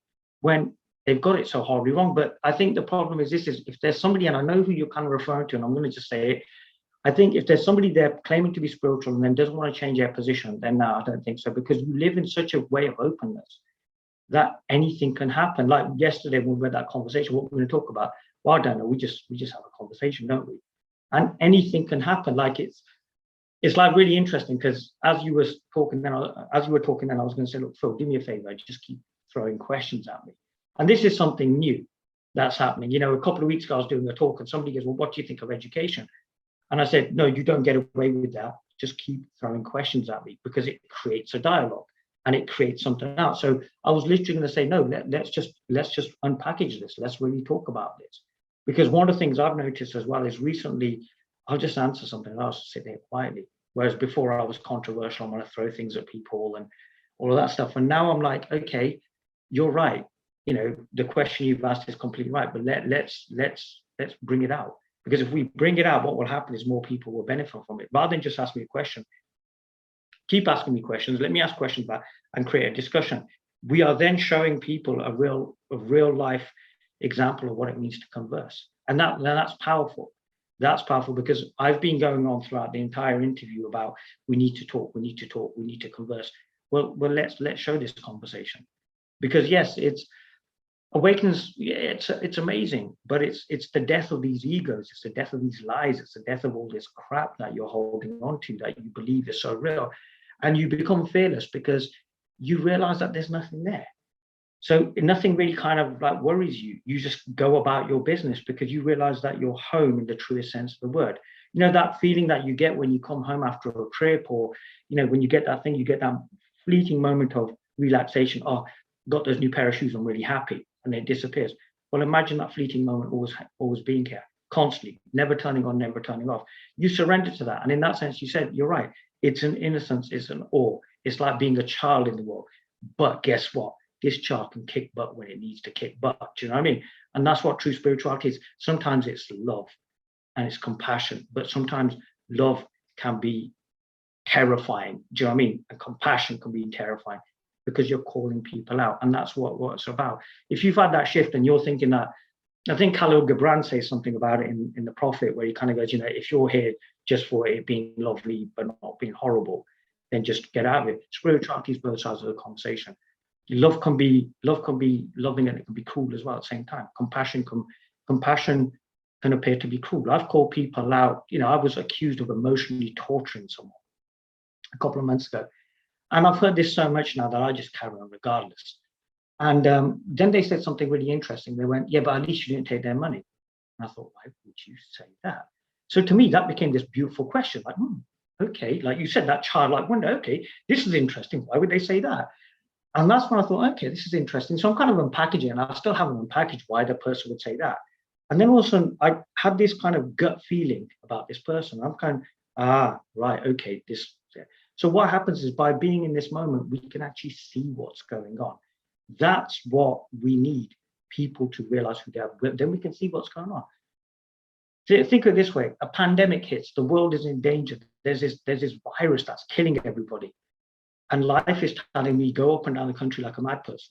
when they've got it so horribly wrong? But I think the problem is if there's somebody, and I know who you're kind of referring to, and I'm going to just say it, I think if there's somebody there claiming to be spiritual and then doesn't want to change their position, then no, I don't think so, because you live in such a way of openness that anything can happen. Like yesterday when we had that conversation, what we're going to talk about, well, I don't know, we just have a conversation, don't we? And anything can happen. Like it's like really interesting, because as you were talking then, I was going to say, look, Phil, do me a favor, just keep throwing questions at me. And this is something new that's happening. A couple of weeks ago I was doing a talk and somebody goes, well, what do you think of education? And I said, no, you don't get away with that. Just keep throwing questions at me, because it creates a dialogue and it creates something else. So I was literally going to say, no, let's just unpackage this. Let's really talk about this. Because one of the things I've noticed as well is recently, I'll just answer something and I'll sit there quietly. Whereas before I was controversial, I'm going to throw things at people and all of that stuff. And now I'm like, okay, you're right. The question you've asked is completely right, but let's bring it out. Because if we bring it out, what will happen is more people will benefit from it. Rather than just ask me a question, keep asking me questions. Let me ask questions back and create a discussion. We are then showing people a real life example of what it means to converse. And that's powerful. That's powerful, because I've been going on throughout the entire interview about we need to talk, we need to converse. Well, let's show this conversation. Because yes, it's awakens, it's amazing, but it's the death of these egos, it's the death of these lies, it's the death of all this crap that you're holding on to, that you believe is so real, and you become fearless because you realize that there's nothing there. So nothing really kind of like worries you. You just go about your business because you realize that you're home in the truest sense of the word. That feeling that you get when you come home after a trip, or when you get that thing, you get that fleeting moment of relaxation. Oh, got those new pair of shoes, I'm really happy. And it disappears. Well, imagine that fleeting moment always being here, constantly, never turning on, never turning off. You surrender to that. And in that sense, you said, you're right. It's an innocence, it's an awe. It's like being a child in the world. But guess what? This child can kick butt when it needs to kick butt. Do you know what I mean? And that's what true spirituality is. Sometimes it's love and it's compassion, but sometimes love can be terrifying. Do you know what I mean? And compassion can be terrifying, because you're calling people out. And that's what it's about. If you've had that shift and you're thinking that, I think Khalil Gibran says something about it in The Prophet, where he kind of goes, if you're here just for it being lovely but not being horrible, then just get out of it. Spirituality is both sides of the conversation. Love can be loving, and it can be cruel as well at the same time. Compassion can appear to be cruel. I've called people out. I was accused of emotionally torturing someone a couple of months ago. And I've heard this so much now that I just carry on regardless. And then they said something really interesting. They went, yeah, but at least you didn't take their money. And I thought, why would you say that? So to me, that became this beautiful question. Like, okay, like you said, that childlike wonder, okay, this is interesting. Why would they say that? And that's when I thought, okay, this is interesting. So I'm kind of unpackaging, and I still haven't unpackaged why the person would say that. And then all of a sudden, I had this kind of gut feeling about this person. I'm kind of, right, okay, this. So what happens is, by being in this moment, we can actually see what's going on. That's what we need people to realize who they are. Then we can see what's going on. Think of it this way: a pandemic hits, the world is in danger. There's this virus that's killing everybody. And life is telling me, go up and down the country like a mad person.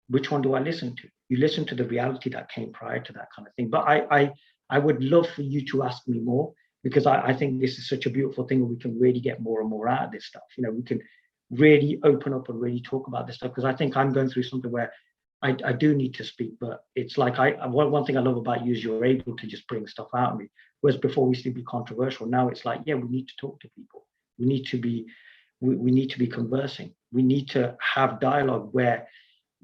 which one do I listen to? You listen to the reality that came prior to that kind of thing. But I would love for you to ask me more, because I think this is such a beautiful thing, and we can really get more and more out of this stuff. You know, we can really open up and really talk about this stuff, because I think I'm going through something where I do need to speak, but it's like one thing I love about you is you're able to just bring stuff out of me. Whereas before we used to be controversial. Now it's like, yeah, we need to talk to people. We need to be conversing. We need to have dialogue where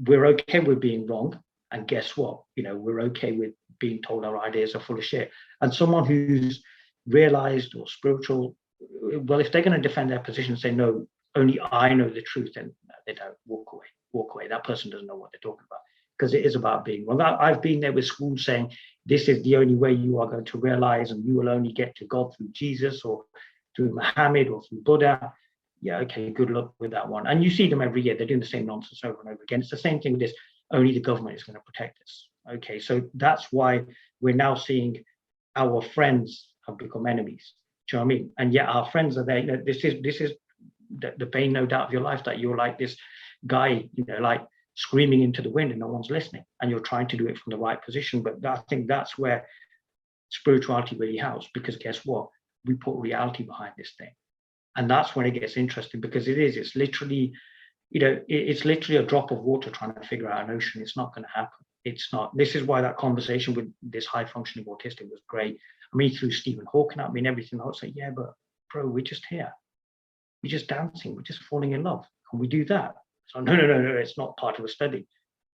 we're okay with being wrong. And guess what? You know, we're okay with being told our ideas are full of shit. And someone who's realized or spiritual, well, if they're going to defend their position and say, no, only I know the truth, then they don't. Walk away. That person doesn't know what they're talking about, because it is about being wrong. I've been there with schools saying this is the only way you are going to realize, and you will only get to God through Jesus or through Muhammad or through Buddha. Yeah, okay, good luck with that one. And you see them every year. They're doing the same nonsense over and over again. It's the same thing with this. Only the government is going to protect us. Okay, so that's why we're now seeing our friends have become enemies. Do you know what I mean? And yet our friends are there. You know, this is the pain, no doubt, of your life, that you're like this guy, you know, like screaming into the wind and no one's listening, and you're trying to do it from the right position. But I think that's where spirituality really helps, because guess what? We put reality behind this thing. And that's when it gets interesting, because it's literally, you know, it's literally a drop of water trying to figure out an ocean. It's not going to happen. It's not. This is why that conversation with this high functioning autistic was great. I mean, through Stephen Hawking at me and everything, I would say, yeah, but bro, we're just here. We're just dancing. We're just falling in love. Can we do that? So no, it's not part of a study.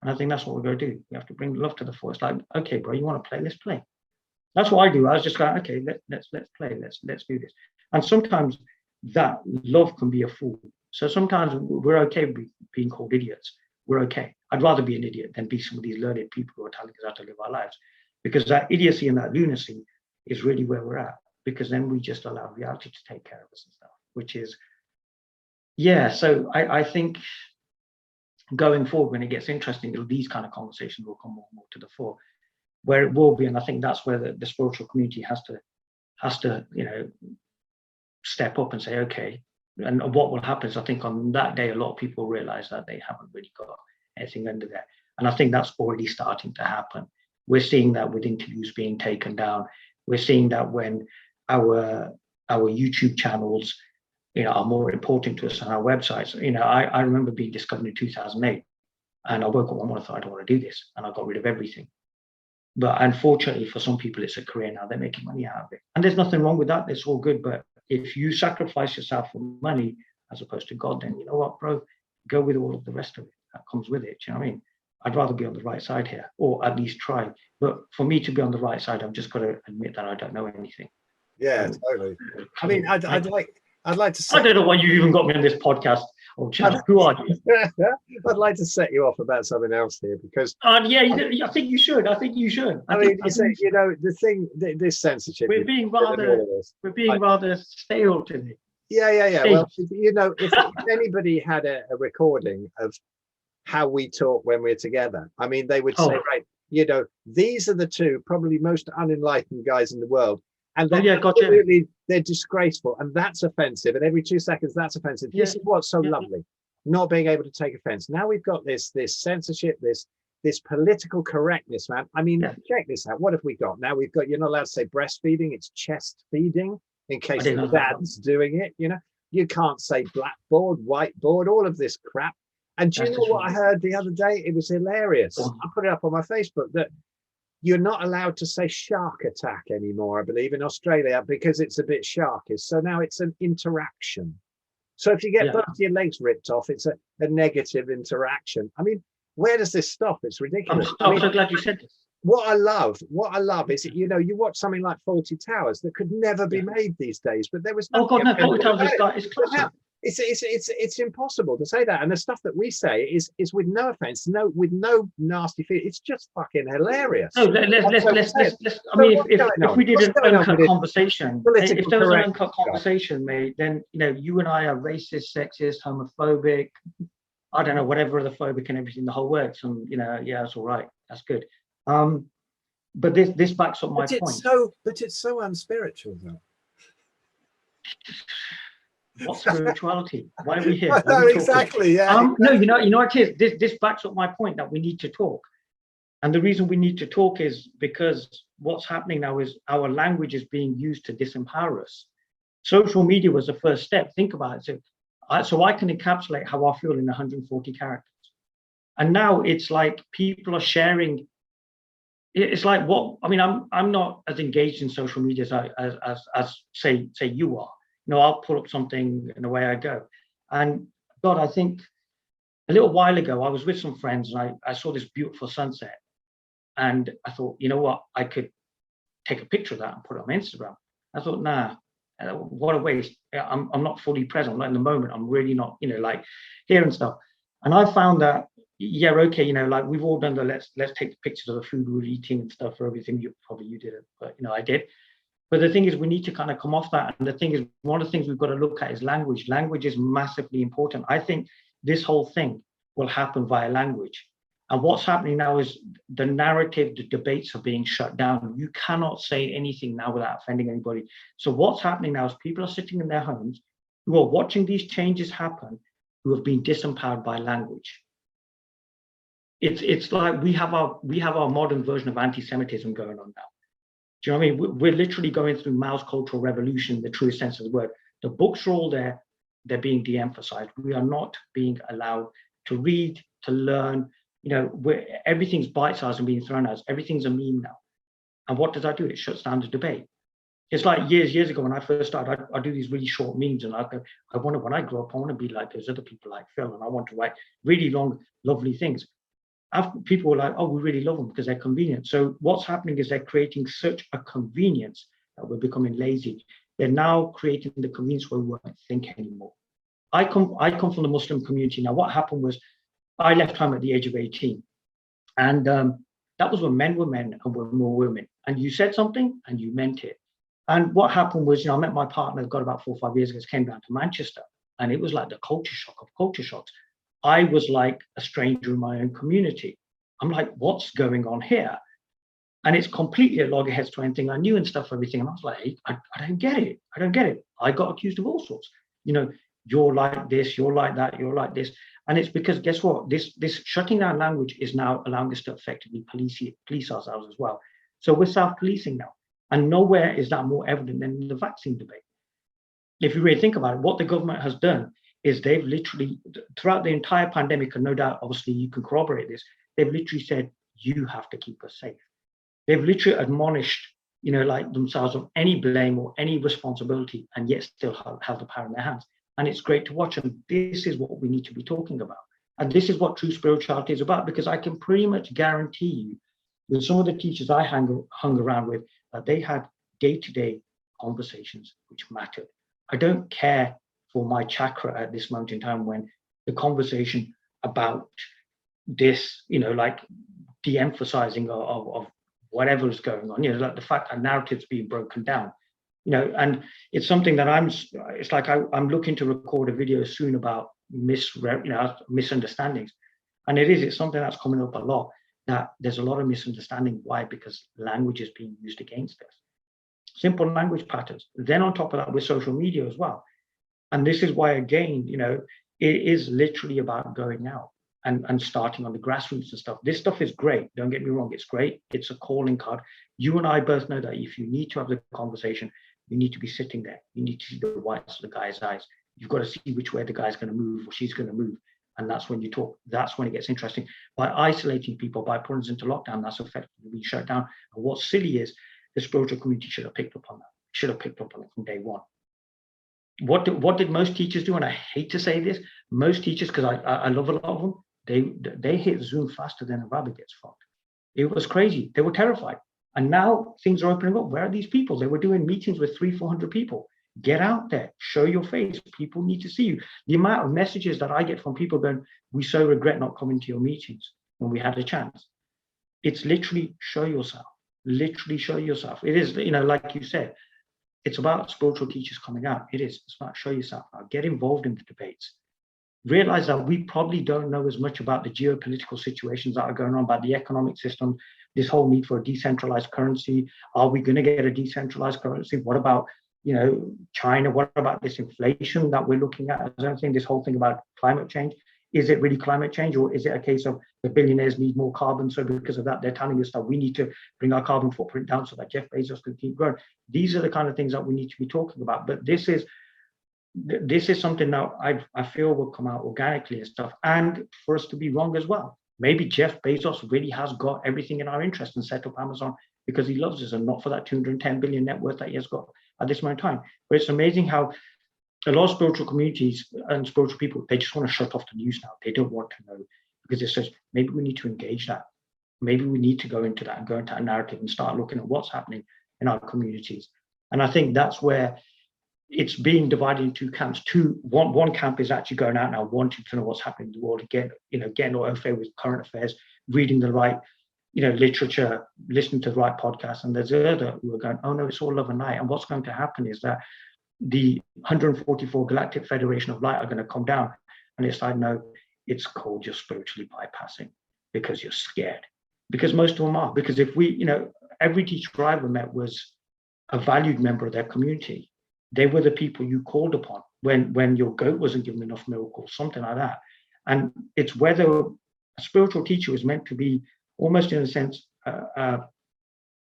And I think that's what we're going to do. We have to bring love to the fore. It's like, okay, bro, you want to play? Let's play. That's what I do. I was just like, okay, let's play. Let's do this. And sometimes that love can be a fool. So sometimes we're okay with being called idiots. We're okay. I'd rather be an idiot than be some of these learned people who are telling us how to live our lives, because that idiocy and that lunacy is really where we're at, because then we just allow reality to take care of us and stuff, which is, yeah. So I think going forward, when it gets interesting, these kind of conversations will come more and more to the fore, where it will be. And I think that's where the spiritual community has to, you know, step up and say, okay. And what will happen is, I think on that day, a lot of people realize that they haven't really got anything under there. And I think that's already starting to happen. We're seeing that with interviews being taken down. We're seeing that when our YouTube channels, you know, are more important to us than our websites. You know, I remember being discovered in 2008, and I woke up one morning and thought, I don't want to do this, and I got rid of everything. But unfortunately, for some people, it's a career now. They're making money out of it, and there's nothing wrong with that. It's all good. But if you sacrifice yourself for money as opposed to God, then you know what, bro, go with all of the rest of it that comes with it. Do you know what I mean? I'd rather be on the right side here, or at least try. But for me to be on the right side, I've just got to admit that I don't know anything. Yeah, totally. I mean, I'd like to. I don't know why you even got me on this podcast. Oh, who are you? I'd like to set you off about something else here, because yeah, I think you should. I think you should. I mean, you know, the thing, this censorship. We're being rather stale today. Yeah. Well, you know, if anybody had a recording of how we talk when we're together, I mean, they would say, right, you know, these are the two probably most unenlightened guys in the world. And they're disgraceful, and that's offensive. And every 2 seconds, that's offensive. Yeah. This is what's so lovely, not being able to take offense. Now we've got this censorship, this political correctness, man. I mean, check this out. What have we got? Now we've got, you're not allowed to say breastfeeding, it's chest feeding, in case the dad's doing it. You know, you can't say blackboard, whiteboard, all of this crap. And do you know what I heard the other day? It was hilarious. I put it up on my Facebook that you're not allowed to say shark attack anymore, I believe, in Australia, because it's a bit sharkish. So now it's an interaction. So if you get both your legs ripped off, it's a negative interaction. I mean, where does this stop? It's ridiculous. I'm so glad you said this. What I love is that, you know, you watch something like Fawlty Towers that could never be made these days, but there was no. Oh God, no! Fawlty Towers is classic. It's impossible to say that, and the stuff that we say is with no offense, with no nasty feeling. It's just fucking hilarious. No, let's. I mean, if we did an uncut conversation, if there was an uncut conversation, mate, then you know, you and I are racist, sexist, homophobic, I don't know, whatever other phobic and everything, the whole works, and you know, yeah, that's all right, that's good. But this backs up my point. But it's so unspiritual, though. What's spirituality? Why are we here? What No, are we talking? exactly. Yeah. No, you know what it is. This backs up my point that we need to talk. And the reason we need to talk is because what's happening now is our language is being used to disempower us. Social media was the first step. Think about it. So I can encapsulate how I feel in 140 characters. And now it's like people are sharing. It's like what I mean. I'm not as engaged in social media as say you are. You know, I'll pull up something and away I go. And God, I think a little while ago I was with some friends and I saw this beautiful sunset, and I thought, you know what, I could take a picture of that and put it on Instagram. I thought, nah, what a waste. I'm not fully present. I'm not in the moment. I'm really not, you know, like here and stuff. And I found that, yeah, okay, you know, like we've all done the let's take the pictures of the food we were eating and stuff for everything. You didn't, but you know, I did. But the thing is, we need to kind of come off that. And the thing is, one of the things we've got to look at is language. Language is massively important. I think this whole thing will happen via language. And what's happening now is the narrative, the debates are being shut down. You cannot say anything now without offending anybody. So what's happening now is people are sitting in their homes who are watching these changes happen, who have been disempowered by language. It's like we have our modern version of anti-Semitism going on now. Do you know what I mean? We're literally going through Mao's Cultural Revolution in the truest sense of the word. The books are all there. They're being de-emphasized. We are not being allowed to read, to learn. You know, everything's bite-sized and being thrown at us. Everything's a meme now. And what does that do? It shuts down the debate. It's like years ago when I first started, I do these really short memes, and I go, when I grow up, I want to be like those other people like Phil, and I want to write really long, lovely things. People were like, oh, we really love them because they're convenient. So what's happening is they're creating such a convenience that we're becoming lazy. They're now creating the convenience where we won't think anymore. I come from the Muslim community. Now, what happened was I left home at the age of 18. And that was when men were men and women were women. And you said something and you meant it. And what happened was, you know, I met my partner, got about 4 or 5 years ago, came down to Manchester. And it was like the culture shock of culture shocks. I was like a stranger in my own community. I'm like, what's going on here? And it's completely at loggerheads to anything I knew and stuff, everything. And I was like, hey, I don't get it. I don't get it. I got accused of all sorts. You know, you're like this, you're like that, you're like this. And it's because, guess what? This shutting down language is now allowing us to effectively police ourselves as well. So we're self-policing now. And nowhere is that more evident than in the vaccine debate. If you really think about it, what the government has done is they've literally, throughout the entire pandemic, and no doubt, obviously, you can corroborate this, they've literally said, you have to keep us safe. They've literally admonished, you know, like themselves of any blame or any responsibility, and yet still have the power in their hands. And it's great to watch. And this is what we need to be talking about. And this is what true spirituality is about, because I can pretty much guarantee you, with some of the teachers I hung around with, that they had day-to-day conversations which mattered. I don't care for my chakra at this moment in time when the conversation about this, you know, like de-emphasizing of whatever is going on, you know, like the fact that narratives being broken down, you know, and it's something that it's like I'm looking to record a video soon about misunderstandings. And it's something that's coming up a lot, that there's a lot of misunderstanding. Why? Because language is being used against us. Simple language patterns. Then on top of that, with social media as well. And this is why, again, you know, it is literally about going out and starting on the grassroots and stuff. This stuff is great. Don't get me wrong. It's great. It's a calling card. You and I both know that if you need to have the conversation, you need to be sitting there. You need to see the whites of the guy's eyes. You've got to see which way the guy's going to move or she's going to move. And that's when you talk. That's when it gets interesting. By isolating people, by putting us into lockdown, that's effectively being shut down. And what's silly is the spiritual community should have picked up on that. Should have picked up on it from day one. What did most teachers do? And I hate to say this, most teachers, because I love a lot of them, they hit Zoom faster than a rabbit gets fucked. It was crazy. They were terrified. And now things are opening up. Where are these people? They were doing meetings with 300-400 people. Get out there, show your face. People need to see you. The amount of messages that I get from people going, we so regret not coming to your meetings when we had a chance. It's literally show yourself. Literally show yourself. It is, you know, like you said, it's about spiritual teachers coming out. It's about show yourself out. Get involved in the debates. Realize that we probably don't know as much about the geopolitical situations that are going on, about the economic system, this whole need for a decentralized currency. Are we going to get a decentralized currency? What about China, what about this inflation that we're looking at? As I'm saying, this whole thing about climate change, is it really climate change, or is it a case of the billionaires need more carbon, so because of that they're telling us that we need to bring our carbon footprint down so that Jeff Bezos can keep growing? These are the kind of things that we need to be talking about. But this is something that I feel will come out organically and stuff, and for us to be wrong as well. Maybe Jeff Bezos really has got everything in our interest and set up Amazon because he loves us and not for that 210 billion net worth that he has got at this moment in time. But it's amazing how a lot of spiritual communities and spiritual people, they just want to shut off the news now. They don't want to know, because it says maybe we need to engage that. Maybe we need to go into that and go into a narrative and start looking at what's happening in our communities. And I think that's where it's being divided into two camps. One camp is actually going out now, wanting to know what's happening in the world, getting au fait with current affairs, reading the right, literature, listening to the right podcasts. And there's the other who are going, oh no, it's all love and light. And what's going to happen is that the 144 Galactic Federation of Light are going to come down, and it's like, no, it's called you're spiritually bypassing because you're scared. Because most of them are. Because if we, every teacher I ever met was a valued member of their community. They were the people you called upon when your goat wasn't given enough miracles, something like that. And it's whether a spiritual teacher is meant to be almost, in a sense, a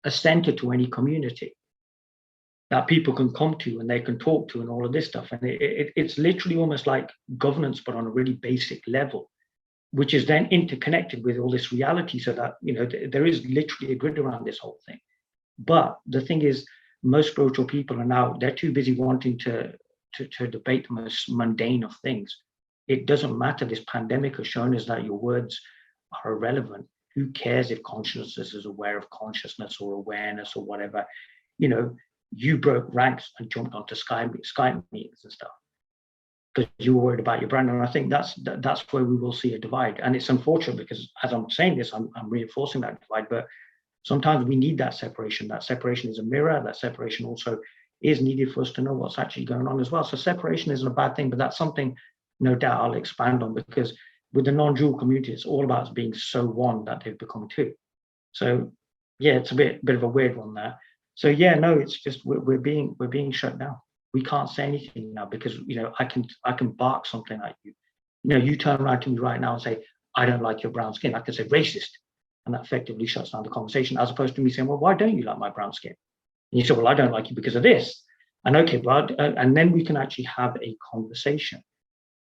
center to any community that people can come to and they can talk to and all of this stuff. And it's literally almost like governance, but on a really basic level, which is then interconnected with all this reality, so that, there is literally a grid around this whole thing. But the thing is, most spiritual people are now, they're too busy wanting to debate the most mundane of things. It doesn't matter. This pandemic has shown us that your words are irrelevant. Who cares if consciousness is aware of consciousness or awareness or whatever? You broke ranks and jumped onto Skype meetings and stuff because you were worried about your brand. And I think that's where we will see a divide. And it's unfortunate because as I'm saying this, I'm reinforcing that divide. But sometimes we need that separation. That separation is a mirror. That separation also is needed for us to know what's actually going on as well. So separation isn't a bad thing, but that's something no doubt I'll expand on, because with the non-dual community, it's all about being so one that they've become two. So yeah, it's a bit of a weird one there. So yeah, no, it's just we're being shut down. We can't say anything now because I can bark something at you. You turn around to me right now and say, I don't like your brown skin. I can say racist. And that effectively shuts down the conversation, as opposed to me saying, well, why don't you like my brown skin? And you say, well, I don't like you because of this. And okay, but and then we can actually have a conversation.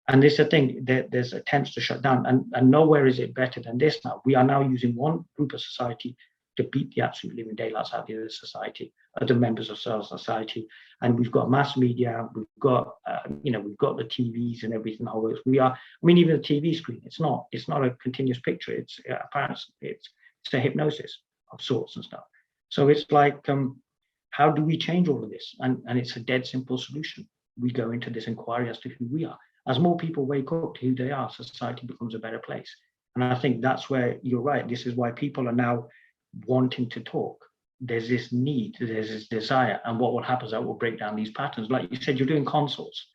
And this is the thing, there's attempts to shut down, and nowhere is it better than this now. We are now using one group of society to beat the absolute living daylights out of the other society, other members of society. And we've got mass media, we've got we've got the TVs and everything. Even the TV screen, it's not a continuous picture. It's apparently it's a hypnosis of sorts and stuff. So it's like, how do we change all of this? And it's a dead simple solution. We go into this inquiry as to who we are. As more people wake up to who they are, society becomes a better place. And I think that's where you're right. This is why people are now wanting to talk. There's this need, there's this desire, and what will happen is that will break down these patterns. Like you said, you're doing consults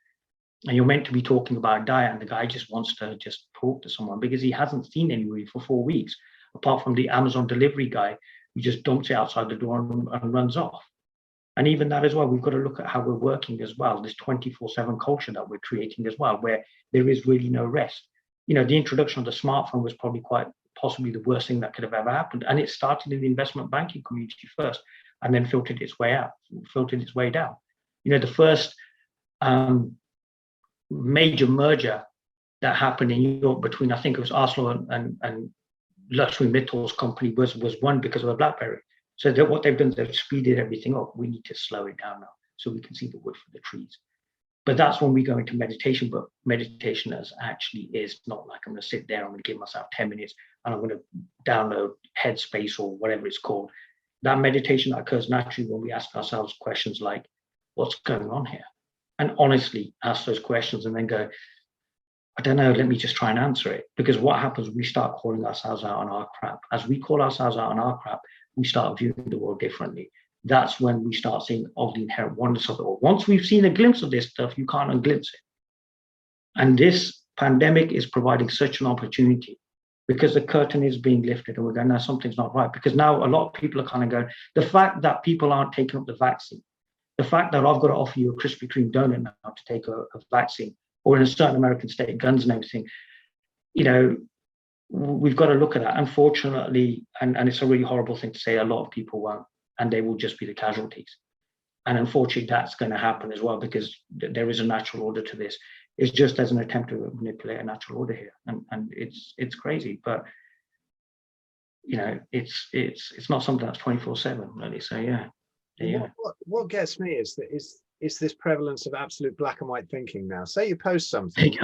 and you're meant to be talking about diet, and the guy just wants to just talk to someone because he hasn't seen anybody for 4 weeks, apart from the Amazon delivery guy who just dumps it outside the door and runs off. And even that as well, we've got to look at how we're working as well, this 24/7 culture that we're creating as well, where there is really no rest. The introduction of the smartphone was probably quite possibly the worst thing that could have ever happened. And it started in the investment banking community first, and then filtered its way down. The first major merger that happened in Europe between, I think it was Arsenal and Lakshmi Mittal's company was one because of a BlackBerry. So what they've done is they've speeded everything up. We need to slow it down now so we can see the wood for the trees. But that's when we go into meditation. But meditation is not like I'm going to sit there, I'm going to give myself 10 minutes and I'm going to download Headspace or whatever it's called. That meditation occurs naturally when we ask ourselves questions like, what's going on here? And honestly ask those questions and then go, I don't know, let me just try and answer it. Because what happens when we start calling ourselves out on our crap? As we call ourselves out on our crap, we start viewing the world differently. That's when we start seeing all the inherent oneness of it all. Once we've seen a glimpse of this stuff, you can't unglimpse it. And this pandemic is providing such an opportunity because the curtain is being lifted and we're going, no, something's not right. Because now a lot of people are kind of going, the fact that people aren't taking up the vaccine The fact that I've got to offer you a Krispy Kreme donut now to take a vaccine, or in a certain American state, guns and everything, we've got to look at that. Unfortunately, and it's a really horrible thing to say, a lot of people won't, and they will just be the casualties. And unfortunately, that's going to happen as well, because there is a natural order to this. It's just as an attempt to manipulate a natural order here, and it's crazy, but it's not something that's 24/7 really. So yeah. What gets me is this prevalence of absolute black and white thinking now. Say you post something,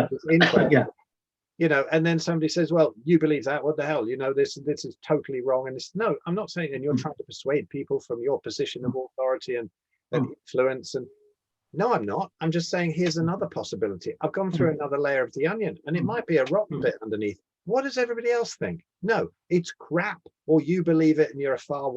Yeah. And then somebody says, well, you believe that, what the hell, this is totally wrong. And no, I'm not saying, and you're trying to persuade people from your position of authority and influence, and no, I'm not. I'm just saying, here's another possibility. I've gone through another layer of the onion, and it might be a rotten bit underneath. What does everybody else think? No, it's crap, or you believe it and you're a far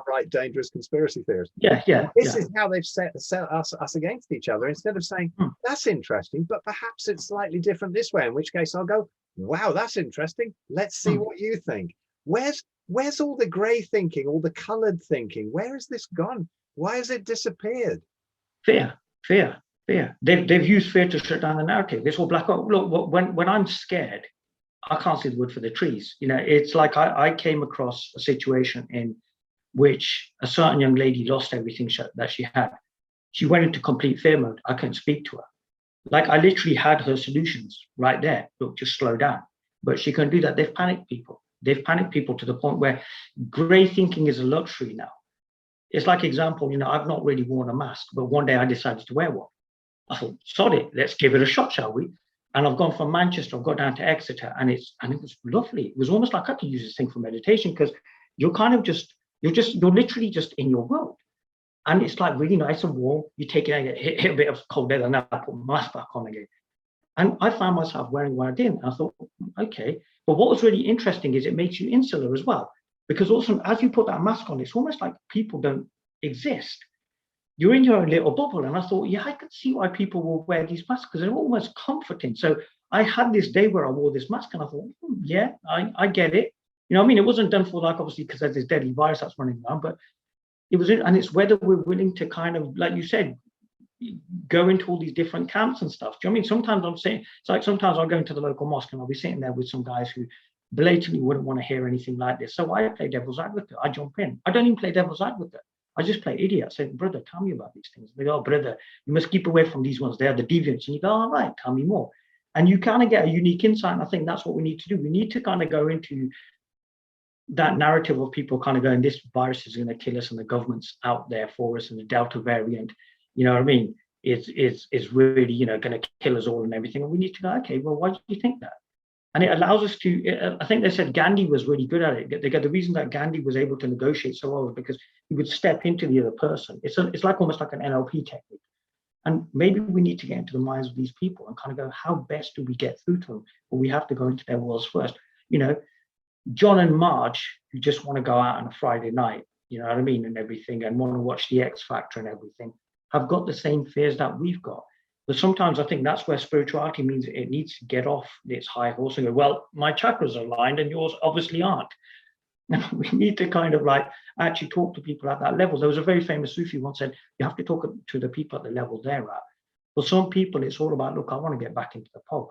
right dangerous conspiracy theorist. This is how they've set us against each other, instead of saying, that's interesting, but perhaps it's slightly different this way, in which case I'll go, wow, that's interesting, let's see what you think. Where's all the gray thinking, all the colored thinking? Where has this gone? Why has it disappeared? Fear. They've used fear to shut down the narrative. This whole black hole. Look, when I'm scared, I can't see the wood for the trees. It's like I came across a situation in which a certain young lady lost everything that she had. She went into complete fear mode. I couldn't speak to her. Like, I literally had her solutions right there. Look, just slow down. But she couldn't do that. They've panicked people. They've panicked people to the point where gray thinking is a luxury now. It's like, example, I've not really worn a mask, but one day I decided to wear one. I thought, sod it, let's give it a shot, shall we? And I've gone from Manchester, I've got down to Exeter, and it was lovely. It was almost like I could use this thing for meditation, because you're literally just in your world. And it's like really nice and warm. You take it, hit a bit of cold weather, and then I put my mask back on again. And I found myself wearing one I didn't. And I thought, okay. But what was really interesting is it makes you insular as well. Because also, as you put that mask on, it's almost like people don't exist. You're in your own little bubble. And I thought, I could see why people will wear these masks, because they're almost comforting. So I had this day where I wore this mask, and I thought, I get it. It wasn't done for, like, obviously, because there's this deadly virus that's running around, but it was, and it's whether we're willing to kind of, like you said, go into all these different camps and stuff. Do you know what I mean? Sometimes I'm saying, it's like sometimes I'll go into the local mosque and I'll be sitting there with some guys who blatantly wouldn't want to hear anything like this. So I play devil's advocate. I jump in. I don't even play devil's advocate. I just play idiot. I say, brother, tell me about these things. They go, oh, brother, you must keep away from these ones. They are the deviants. And you go, all right, tell me more. And you kind of get a unique insight. And I think that's what we need to do. We need to kind of go into that narrative of people kind of going, this virus is going to kill us and the government's out there for us, and the Delta variant, you know what I mean? It's really, going to kill us all and everything. And we need to go, okay, well, why do you think that? And it allows us to, I think they said Gandhi was really good at it. The reason that Gandhi was able to negotiate so well was because he would step into the other person. It's like almost like an NLP technique. And maybe we need to get into the minds of these people and kind of go, how best do we get through to them? But we have to go into their worlds first. John and Marge, who just want to go out on a Friday night, you know what I mean, and everything, and want to watch the X Factor and everything, have got the same fears that we've got. But sometimes I think that's where spirituality means it needs to get off its high horse and go, well, my chakras are aligned and yours obviously aren't. We need to kind of like actually talk to people at that level. There was a very famous Sufi once said, you have to talk to the people at the level they're at. For some people, it's all about, look, I want to get back into the pub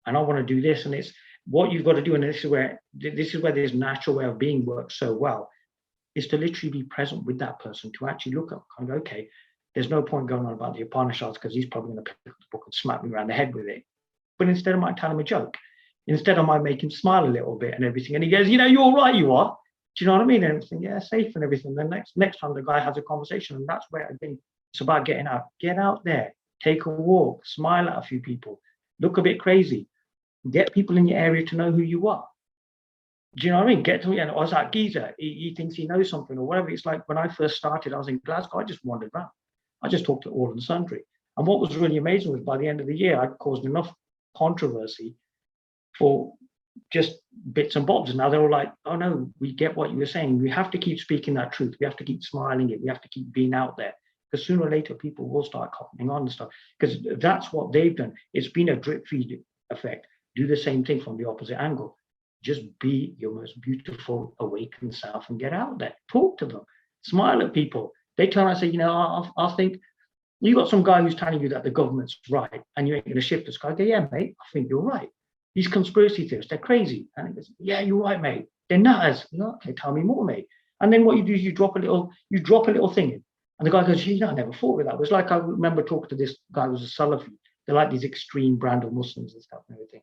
and I want to do this. And it's what you've got to do. And this is where this natural way of being works so well, is to literally be present with that person, to actually look up and go, okay, there's no point going on about the Upanishads because he's probably going to pick up the book and smack me around the head with it. But instead, I might tell him a joke. Instead, I might make him smile a little bit and everything. And he goes, you're all right, you are. Do you know what I mean? And everything, yeah, safe and everything. Then next time the guy has a conversation, and that's where I think it's about getting out. Get out there, take a walk, smile at a few people, look a bit crazy, get people in your area to know who you are. Do you know what I mean? Get to me, and I was like, geezer, he thinks he knows something or whatever. It's like when I first started, I was in Glasgow, I just wandered around. I just talked to all and sundry. And what was really amazing was by the end of the year, I'd caused enough controversy for just bits and bobs. And now they're all like, oh no, we get what you were saying. We have to keep speaking that truth. We have to keep smiling it. We have to keep being out there. Because sooner or later, people will start copying on and stuff. Because that's what they've done. It's been a drip feed effect. Do the same thing from the opposite angle. Just be your most beautiful, awakened self and get out there. Talk to them. Smile at people. They turn around and say, you know, I think you got some guy who's telling you that the government's right and you ain't going to shift the sky. I go, yeah, mate, I think you're right. These conspiracy theorists, they're crazy. And he goes, yeah, you're right, mate. They're nutters. No, okay, tell me more, mate. And then what you do is you drop a little thing in. And the guy goes, you know, I never thought of that. It was like I remember talking to this guy who was a Salafi. They're like these extreme brand of Muslims and stuff and everything.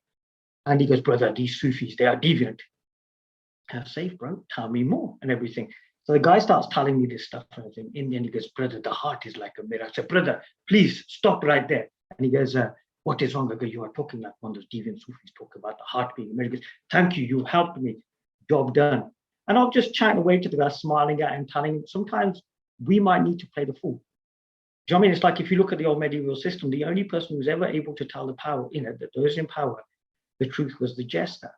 And he goes, brother, these Sufis, they are deviant. Have safe, bro. Tell me more and everything. So the guy starts telling me this stuff and everything. In the end, he goes, brother, the heart is like a mirror. I said, brother, please stop right there. And he goes, what is wrong? I go, you are talking like one of those deviant Sufis talk about the heart being a mirror. He goes, thank you, you've helped me. Job done. And I'm just chatting away to the guy, smiling at him, telling him sometimes we might need to play the fool. Do you know what I mean? It's like if you look at the old medieval system, the only person who was ever able to tell the power, you know, those in power, the truth was the jester.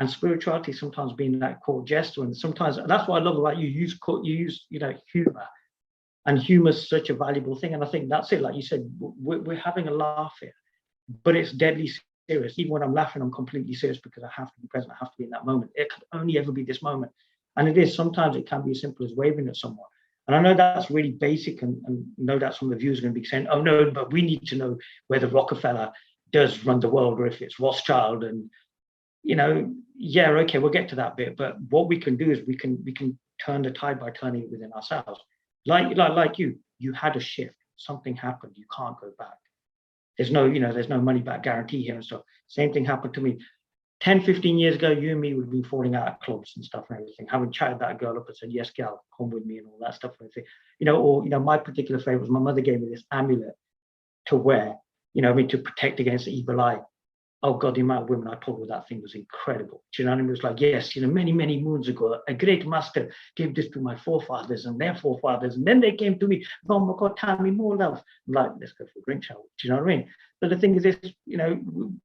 And spirituality sometimes being that court jester, and sometimes that's what I love about you. You use you know, humor, and humor is such a valuable thing. And I think that's it. Like you said, we're having a laugh here, but it's deadly serious. Even when I'm laughing, I'm completely serious because I have to be present. I have to be in that moment. It could only ever be this moment, and it is. Sometimes it can be as simple as waving at someone. And I know that's really basic, and no doubt some of the viewers are going to be saying, "Oh no, but we need to know whether Rockefeller does run the world or if it's Rothschild." And you know, yeah, okay, we'll get to that bit. But what we can do is we can turn the tide by turning it within ourselves. Like you had a shift, something happened, you can't go back. There's no money back guarantee here and stuff. Same thing happened to me. 10, 15 years ago, you and me would be falling out of clubs and stuff and everything. Having chatted that girl up and said, yes, gal, come with me and all that stuff and everything. You know, or, you know, my particular favorite was my mother gave me this amulet to wear, you know, I mean, to protect against the evil eye. Oh God, the amount of women I told her that thing was incredible. Do you know what I mean? It was like, yes, you know, many, many moons ago, a great master gave this to my forefathers and their forefathers. And then they came to me, oh my God, tell me more, love. I'm like, let's go for a drink, shall we? Do you know what I mean? But the thing is this, you know,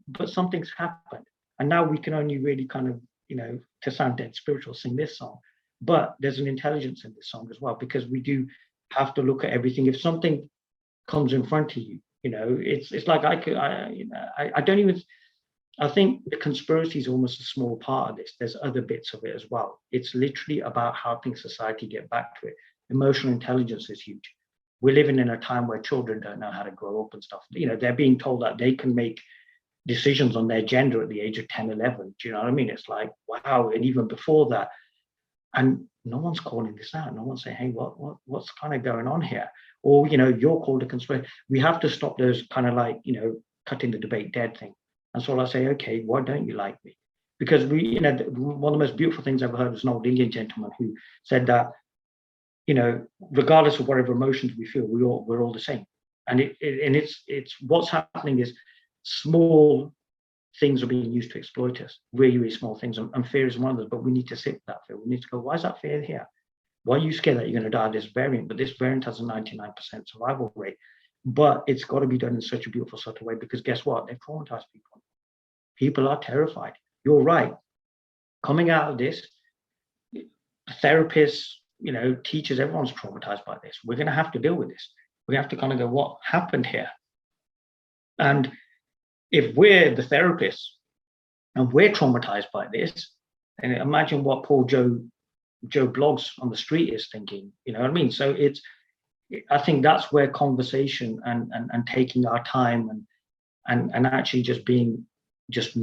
but something's happened. And now we can only really kind of, you know, to sound dead spiritual, sing this song. But there's an intelligence in this song as well, because we do have to look at everything. If something comes in front of you, you know, it's like I don't even, I think the conspiracy is almost a small part of this. There's other bits of it as well. It's literally about helping society get back to it. Emotional intelligence is huge. We're living in a time where children don't know how to grow up and stuff. You know, they're being told that they can make decisions on their gender at the age of 10, 11. Do you know what I mean? It's like, wow. And even before that, and no one's calling this out. No one's saying, hey, what's kind of going on here? Or, you know, you're called a conspiracy. We have to stop those kind of like, you know, cutting the debate dead thing. And so I say, okay, why don't you like me? Because we, you know, one of the most beautiful things I've ever heard was an old Indian gentleman who said that, you know, regardless of whatever emotions we feel, we're all the same. And it's what's happening is small things are being used to exploit us, really, really small things. And fear is one of those, but we need to sit with that fear. We need to go, why is that fear here? Why are you scared that you're going to die of this variant? But this variant has a 99% survival rate. But it's got to be done in such a beautiful sort of way, because guess what? They've traumatized people. People are terrified. You're right. Coming out of this, therapists, you know, teachers, everyone's traumatized by this. We're going to have to deal with this. We have to kind of go, what happened here? And if we're the therapists and we're traumatized by this, and imagine what poor Joe Blogs on the street is thinking, you know what I mean? So I think that's where conversation and taking our time and actually just being just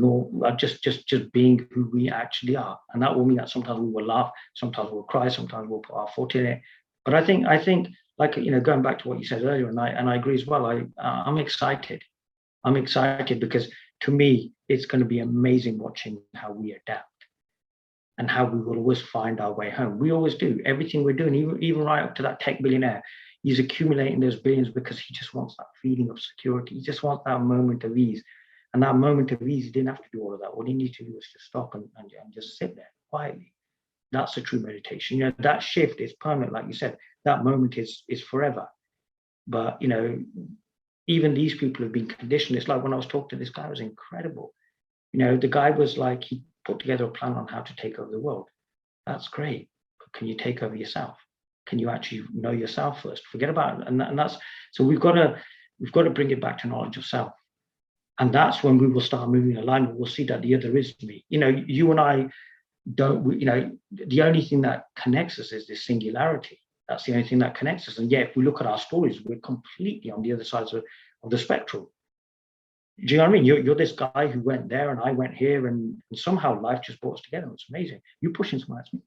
being who we actually are. And that will mean that sometimes we will laugh, sometimes we'll cry, sometimes we'll put our foot in it. But I think like, you know, going back to what you said earlier, and I agree as well, I'm excited. I'm excited because to me, it's going to be amazing watching how we adapt and how we will always find our way home. We always do. Everything we're doing, even right up to that tech billionaire, he's accumulating those billions because he just wants that feeling of security. He just wants that moment of ease. And that moment of ease, he didn't have to do all of that. All he needed to do was to stop and just sit there quietly. That's a true meditation. You know, that shift is permanent, like you said. That moment is forever. But, you know, even these people have been conditioned. It's like when I was talking to this guy, it was incredible. You know, the guy was like, he put together a plan on how to take over the world. That's great. But can you take over yourself? Can you actually know yourself first? Forget about it. And that's, so we've got to bring it back to knowledge of self. And that's when we will start moving alignment. We'll see that the other is me. You know, you and I don't, you know, the only thing that connects us is this singularity. That's the only thing that connects us. And yet, if we look at our stories, we're completely on the other side of the spectrum. Do you know what I mean? You're this guy who went there and I went here, and somehow life just brought us together. It's amazing. You pushing someone at me.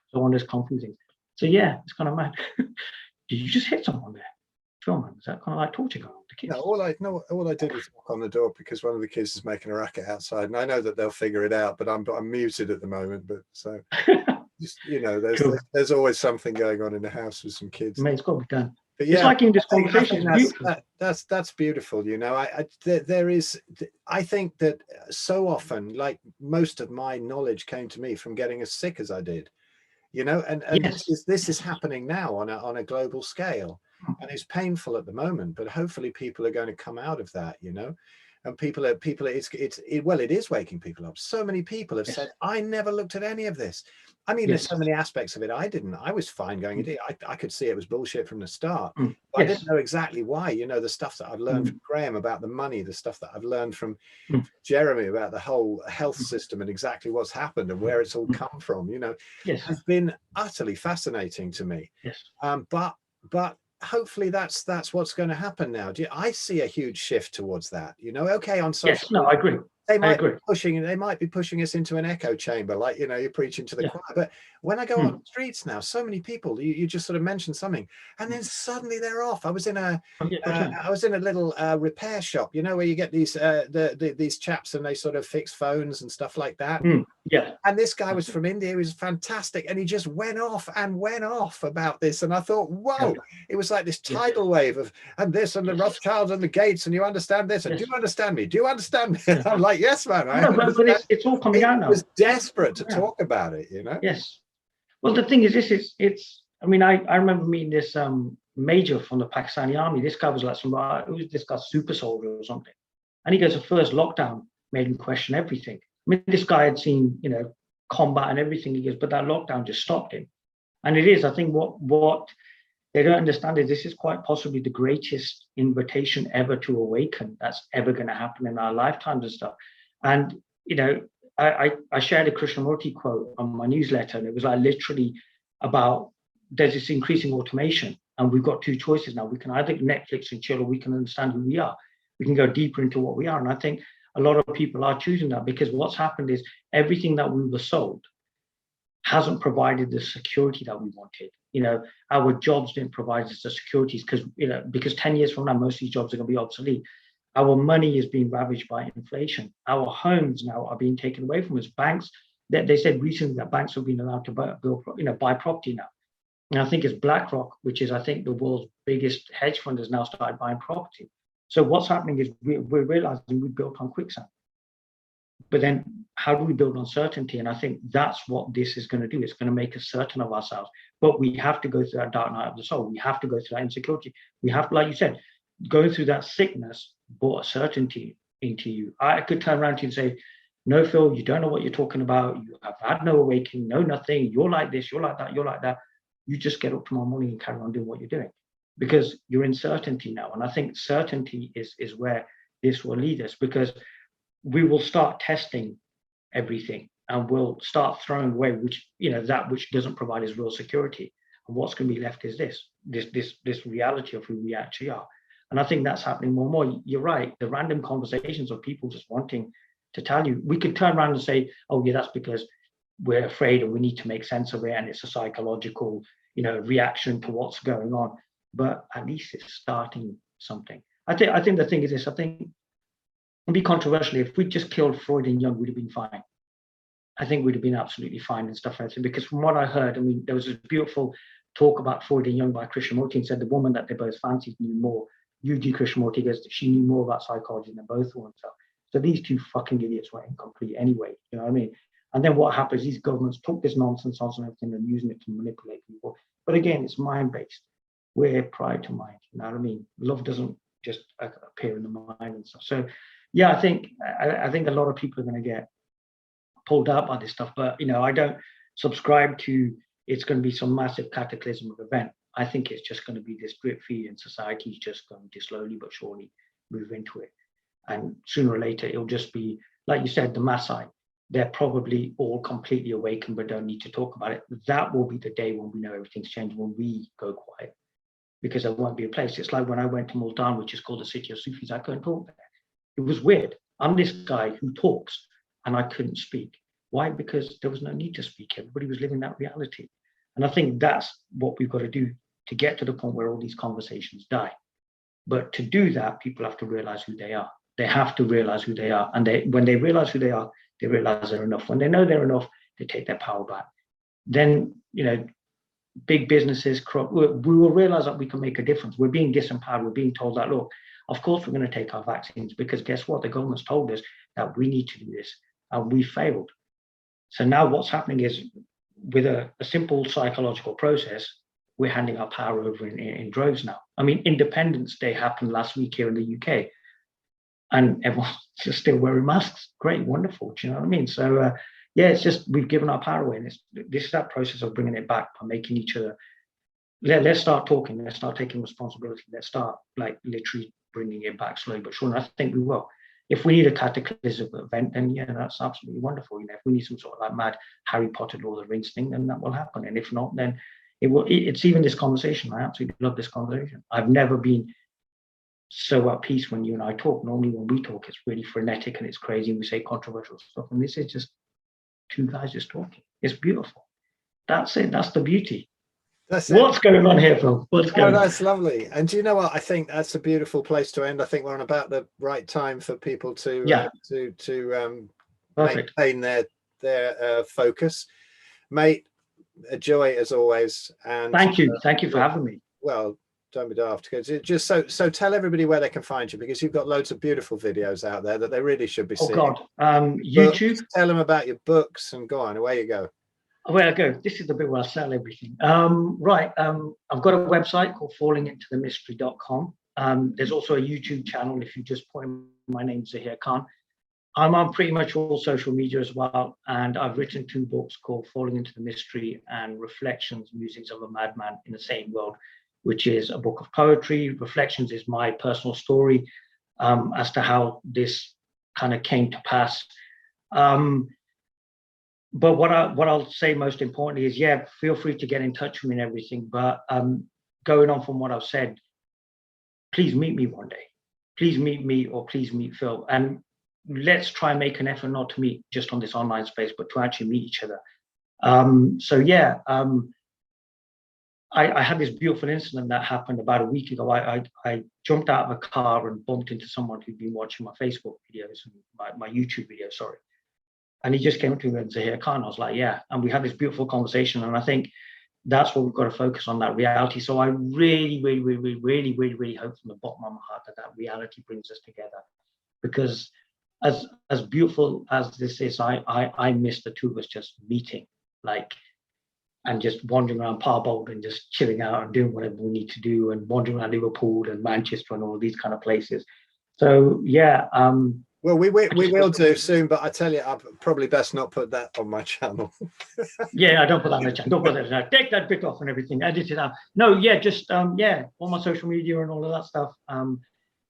So one of those confusing. So yeah, it's kind of mad. Did you just hit someone there? Phil, man, is that kind of like torture going on with the kids? No, all I did was knock on the door because one of the kids is making a racket outside, and I know that they'll figure it out. But I'm muted at the moment. But so just, you know, there's always something going on in the house with some kids. Mate, it's got to be done. But yeah, it's like in this conversation. That's beautiful. You know, I think that so often, like most of my knowledge came to me from getting as sick as I did. You know, and yes. this is happening now on a global scale, and it's painful at the moment. But hopefully, people are going to come out of that. You know, and people it is waking people up. So many people have said, I never looked at any of this. I mean, there's so many aspects of it I didn't. I was fine going into it. I could see it was bullshit from the start. But I didn't know exactly why. You know, the stuff that I've learned from Graham about the money, the stuff that I've learned from Jeremy about the whole health system and exactly what's happened and where it's all come from, you know, has been utterly fascinating to me. But hopefully that's what's going to happen now. I see a huge shift towards that, you know. Okay, on social media, I agree. They might be pushing us into an echo chamber, like, you know, you're preaching to the choir. But when I go on the streets now, so many people, you just sort of mentioned something, and then suddenly they're off. I was in a little repair shop, you know, where you get these these chaps and they sort of fix phones and stuff like that. And this guy was from India. He was fantastic, and he just went off about this. And I thought, whoa, it was like this tidal wave of and this and the Rothschilds and the Gates, and you understand this, and do you understand me? Do you understand me? And I'm like, yes, man. But it's all coming out now. I was desperate to talk about it, you know. Yes. Well, the thing is, it's. I mean, I remember meeting this major from the Pakistani army. This guy was like this guy's super soldier or something, and he goes, the first lockdown made him question everything. I mean, this guy had seen, you know, combat and everything. He goes, but that lockdown just stopped him. And it is, I think, what they don't understand is this is quite possibly the greatest invitation ever to awaken that's ever going to happen in our lifetimes and stuff. And, you know, I shared a Krishnamurti quote on my newsletter, and it was like literally about there's this increasing automation, and we've got two choices now. We can either Netflix and chill, or we can understand who we are. We can go deeper into what we are. And I think a lot of people are choosing that, because what's happened is everything that we were sold hasn't provided the security that we wanted. You know, our jobs didn't provide us the securities because 10 years from now, most of these jobs are going to be obsolete. Our money is being ravaged by inflation. Our homes now are being taken away from us. Banks, they said recently that banks have been allowed to buy property now. And I think it's BlackRock, which is, I think, the world's biggest hedge fund, has now started buying property. So what's happening is we're realizing we built on quicksand. But then how do we build on certainty? And I think that's what this is going to do. It's going to make us certain of ourselves. But we have to go through that dark night of the soul. We have to go through that insecurity. We have to, like you said, go through that sickness brought a certainty into you. I could turn around to you and say, no, Phil, you don't know what you're talking about. You have had no awakening, no nothing. You're like this, you're like that, you're like that. You just get up tomorrow morning and carry on doing what you're doing, because you're in certainty now. And I think certainty is where this will lead us, because we will start testing everything and we'll start throwing away that which doesn't provide us real security. And what's going to be left is this reality of who we actually are. And I think that's happening more and more. You're right. The random conversations of people just wanting to tell you, we could turn around and say, oh yeah, that's because we're afraid or we need to make sense of it, and it's a psychological, reaction to what's going on. But at least it's starting something. I think the thing is this. I think, and be controversial, if we just killed Freud and Jung, we'd have been fine. I think we'd have been absolutely fine and stuff like that. Because from what I heard, I mean, there was a beautiful talk about Freud and Jung by Krishnamurti, and said the woman that they both fancied knew more. Yuji Krishnamurti goes, she knew more about psychology than both of them. So these two fucking idiots were incomplete anyway. You know what I mean? And then what happens? These governments took this nonsense on and everything and using it to manipulate people. But again, it's mind-based. We're pride to mind. You know what I mean? Love doesn't just appear in the mind and stuff. So yeah, I think a lot of people are going to get pulled out by this stuff. But I don't subscribe to it's going to be some massive cataclysm of event. I think it's just going to be this drip feed, and society is just going to slowly but surely move into it. And sooner or later, it'll just be, like you said, the Maasai. they're probably all completely awakened but don't need to talk about it. That will be the day when we know everything's changed, when we go quiet, because there won't be a place. It's like when I went to Multan, which is called the city of Sufis, I couldn't talk there. It was weird. I'm this guy who talks and I couldn't speak. Why? Because there was no need to speak. Everybody was living that reality. And I think that's what we've got to do to get to the point where all these conversations die. But to do that, people have to realize who they are. They have to realize who they are. And when they realize who they are, they realize they're enough. When they know they're enough, they take their power back. Then, big businesses, we will realize that we can make a difference. We're being disempowered. We're being told that, look, of course we're going to take our vaccines, because guess what? The government's told us that we need to do this, and we failed. So now what's happening is, with a simple psychological process, we're handing our power over in droves now. I mean, Independence Day happened last week here in the UK, and everyone's just still wearing masks. Great, wonderful. Do you know what I mean? So, it's just we've given our power away. And this is that process of bringing it back by making each other. Let's start talking. Let's start taking responsibility. Let's start literally bringing it back slowly but surely. I think we will. If we need a cataclysmic event, then that's absolutely wonderful. If we need some sort of mad Harry Potter Lord of the Rings thing, then that will happen. And if not, then it will. It's even this conversation. I absolutely love this conversation. I've never been so at peace when you and I talk. Normally when we talk, it's really frenetic and it's crazy. And we say controversial stuff. And this is just two guys just talking. It's beautiful. That's it. That's the beauty. That's it. What's going on here, Phil? What's going on? That's lovely. And do you know what? I think that's a beautiful place to end. I think we're on about the right time for people to maintain their focus. Mate, a joy as always. And thank you for having me. Well, don't be daft. Just so tell everybody where they can find you, because you've got loads of beautiful videos out there that they really should be seeing. Oh God, YouTube. Tell them about your books and go on. Away you go. Where I go. This is the bit where I sell everything. I've got a website called fallingintothemystery.com. There's also a YouTube channel if you just put in my name, Zahir Khan. I'm on pretty much all social media as well, and I've written 2 books called Falling into the Mystery and Reflections, Musings of a Madman in the Same World, which is a book of poetry. Reflections is my personal story as to how this kind of came to pass. But what I'll say most importantly is, feel free to get in touch with me and everything. But going on from what I've said, please meet me one day. Please meet me, or please meet Phil. And let's try and make an effort not to meet just on this online space, but to actually meet each other. I had this beautiful incident that happened about a week ago. I jumped out of a car and bumped into someone who'd been watching my Facebook videos, my YouTube videos, sorry. And he just came up to me and said, Zahir Khan. I was like, yeah. And we had this beautiful conversation. And I think that's what we've got to focus on, that reality. So I really, really, really, really, really, really hope from the bottom of my heart that reality brings us together. Because as beautiful as this is, I miss the two of us just meeting, and just wandering around Parbold and just chilling out and doing whatever we need to do, and wandering around Liverpool and Manchester and all these kind of places. So, well, we will do soon, but I tell you, I'd probably best not put that on my channel. I don't put that on the channel. Don't put that on. Take that bit off and everything. Edit it out. No, just all my social media and all of that stuff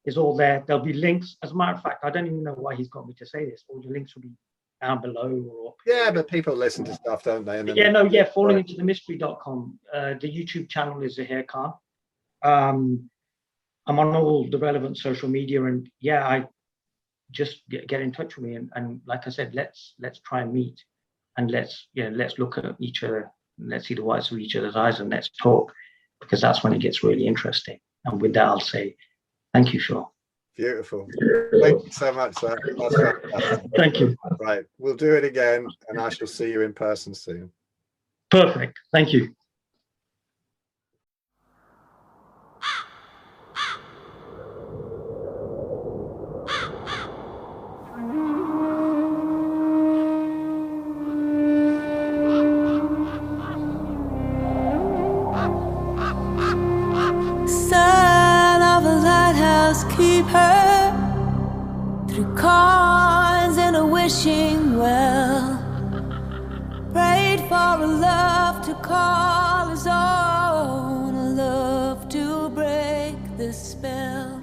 is all there. There'll be links. As a matter of fact, I don't even know why he's got me to say this. All the links will be down below or up. Yeah, but people listen to stuff, don't they? fallingintothemystery.com. The YouTube channel is Zahir Khan. I'm on all the relevant social media, and I just get in touch with me, and like I said, let's try and meet, and let's look at each other, let's see the whites of each other's eyes, and let's talk, because that's when it gets really interesting. And with that, I'll say thank you, Sean. Beautiful. Thank you so much, sir. That's fantastic. Thank you. Right, we'll do it again, and I shall see you in person soon. Perfect. Thank you. Keep her through cons and a wishing well. Prayed for a love to call his own, a love to break the spell.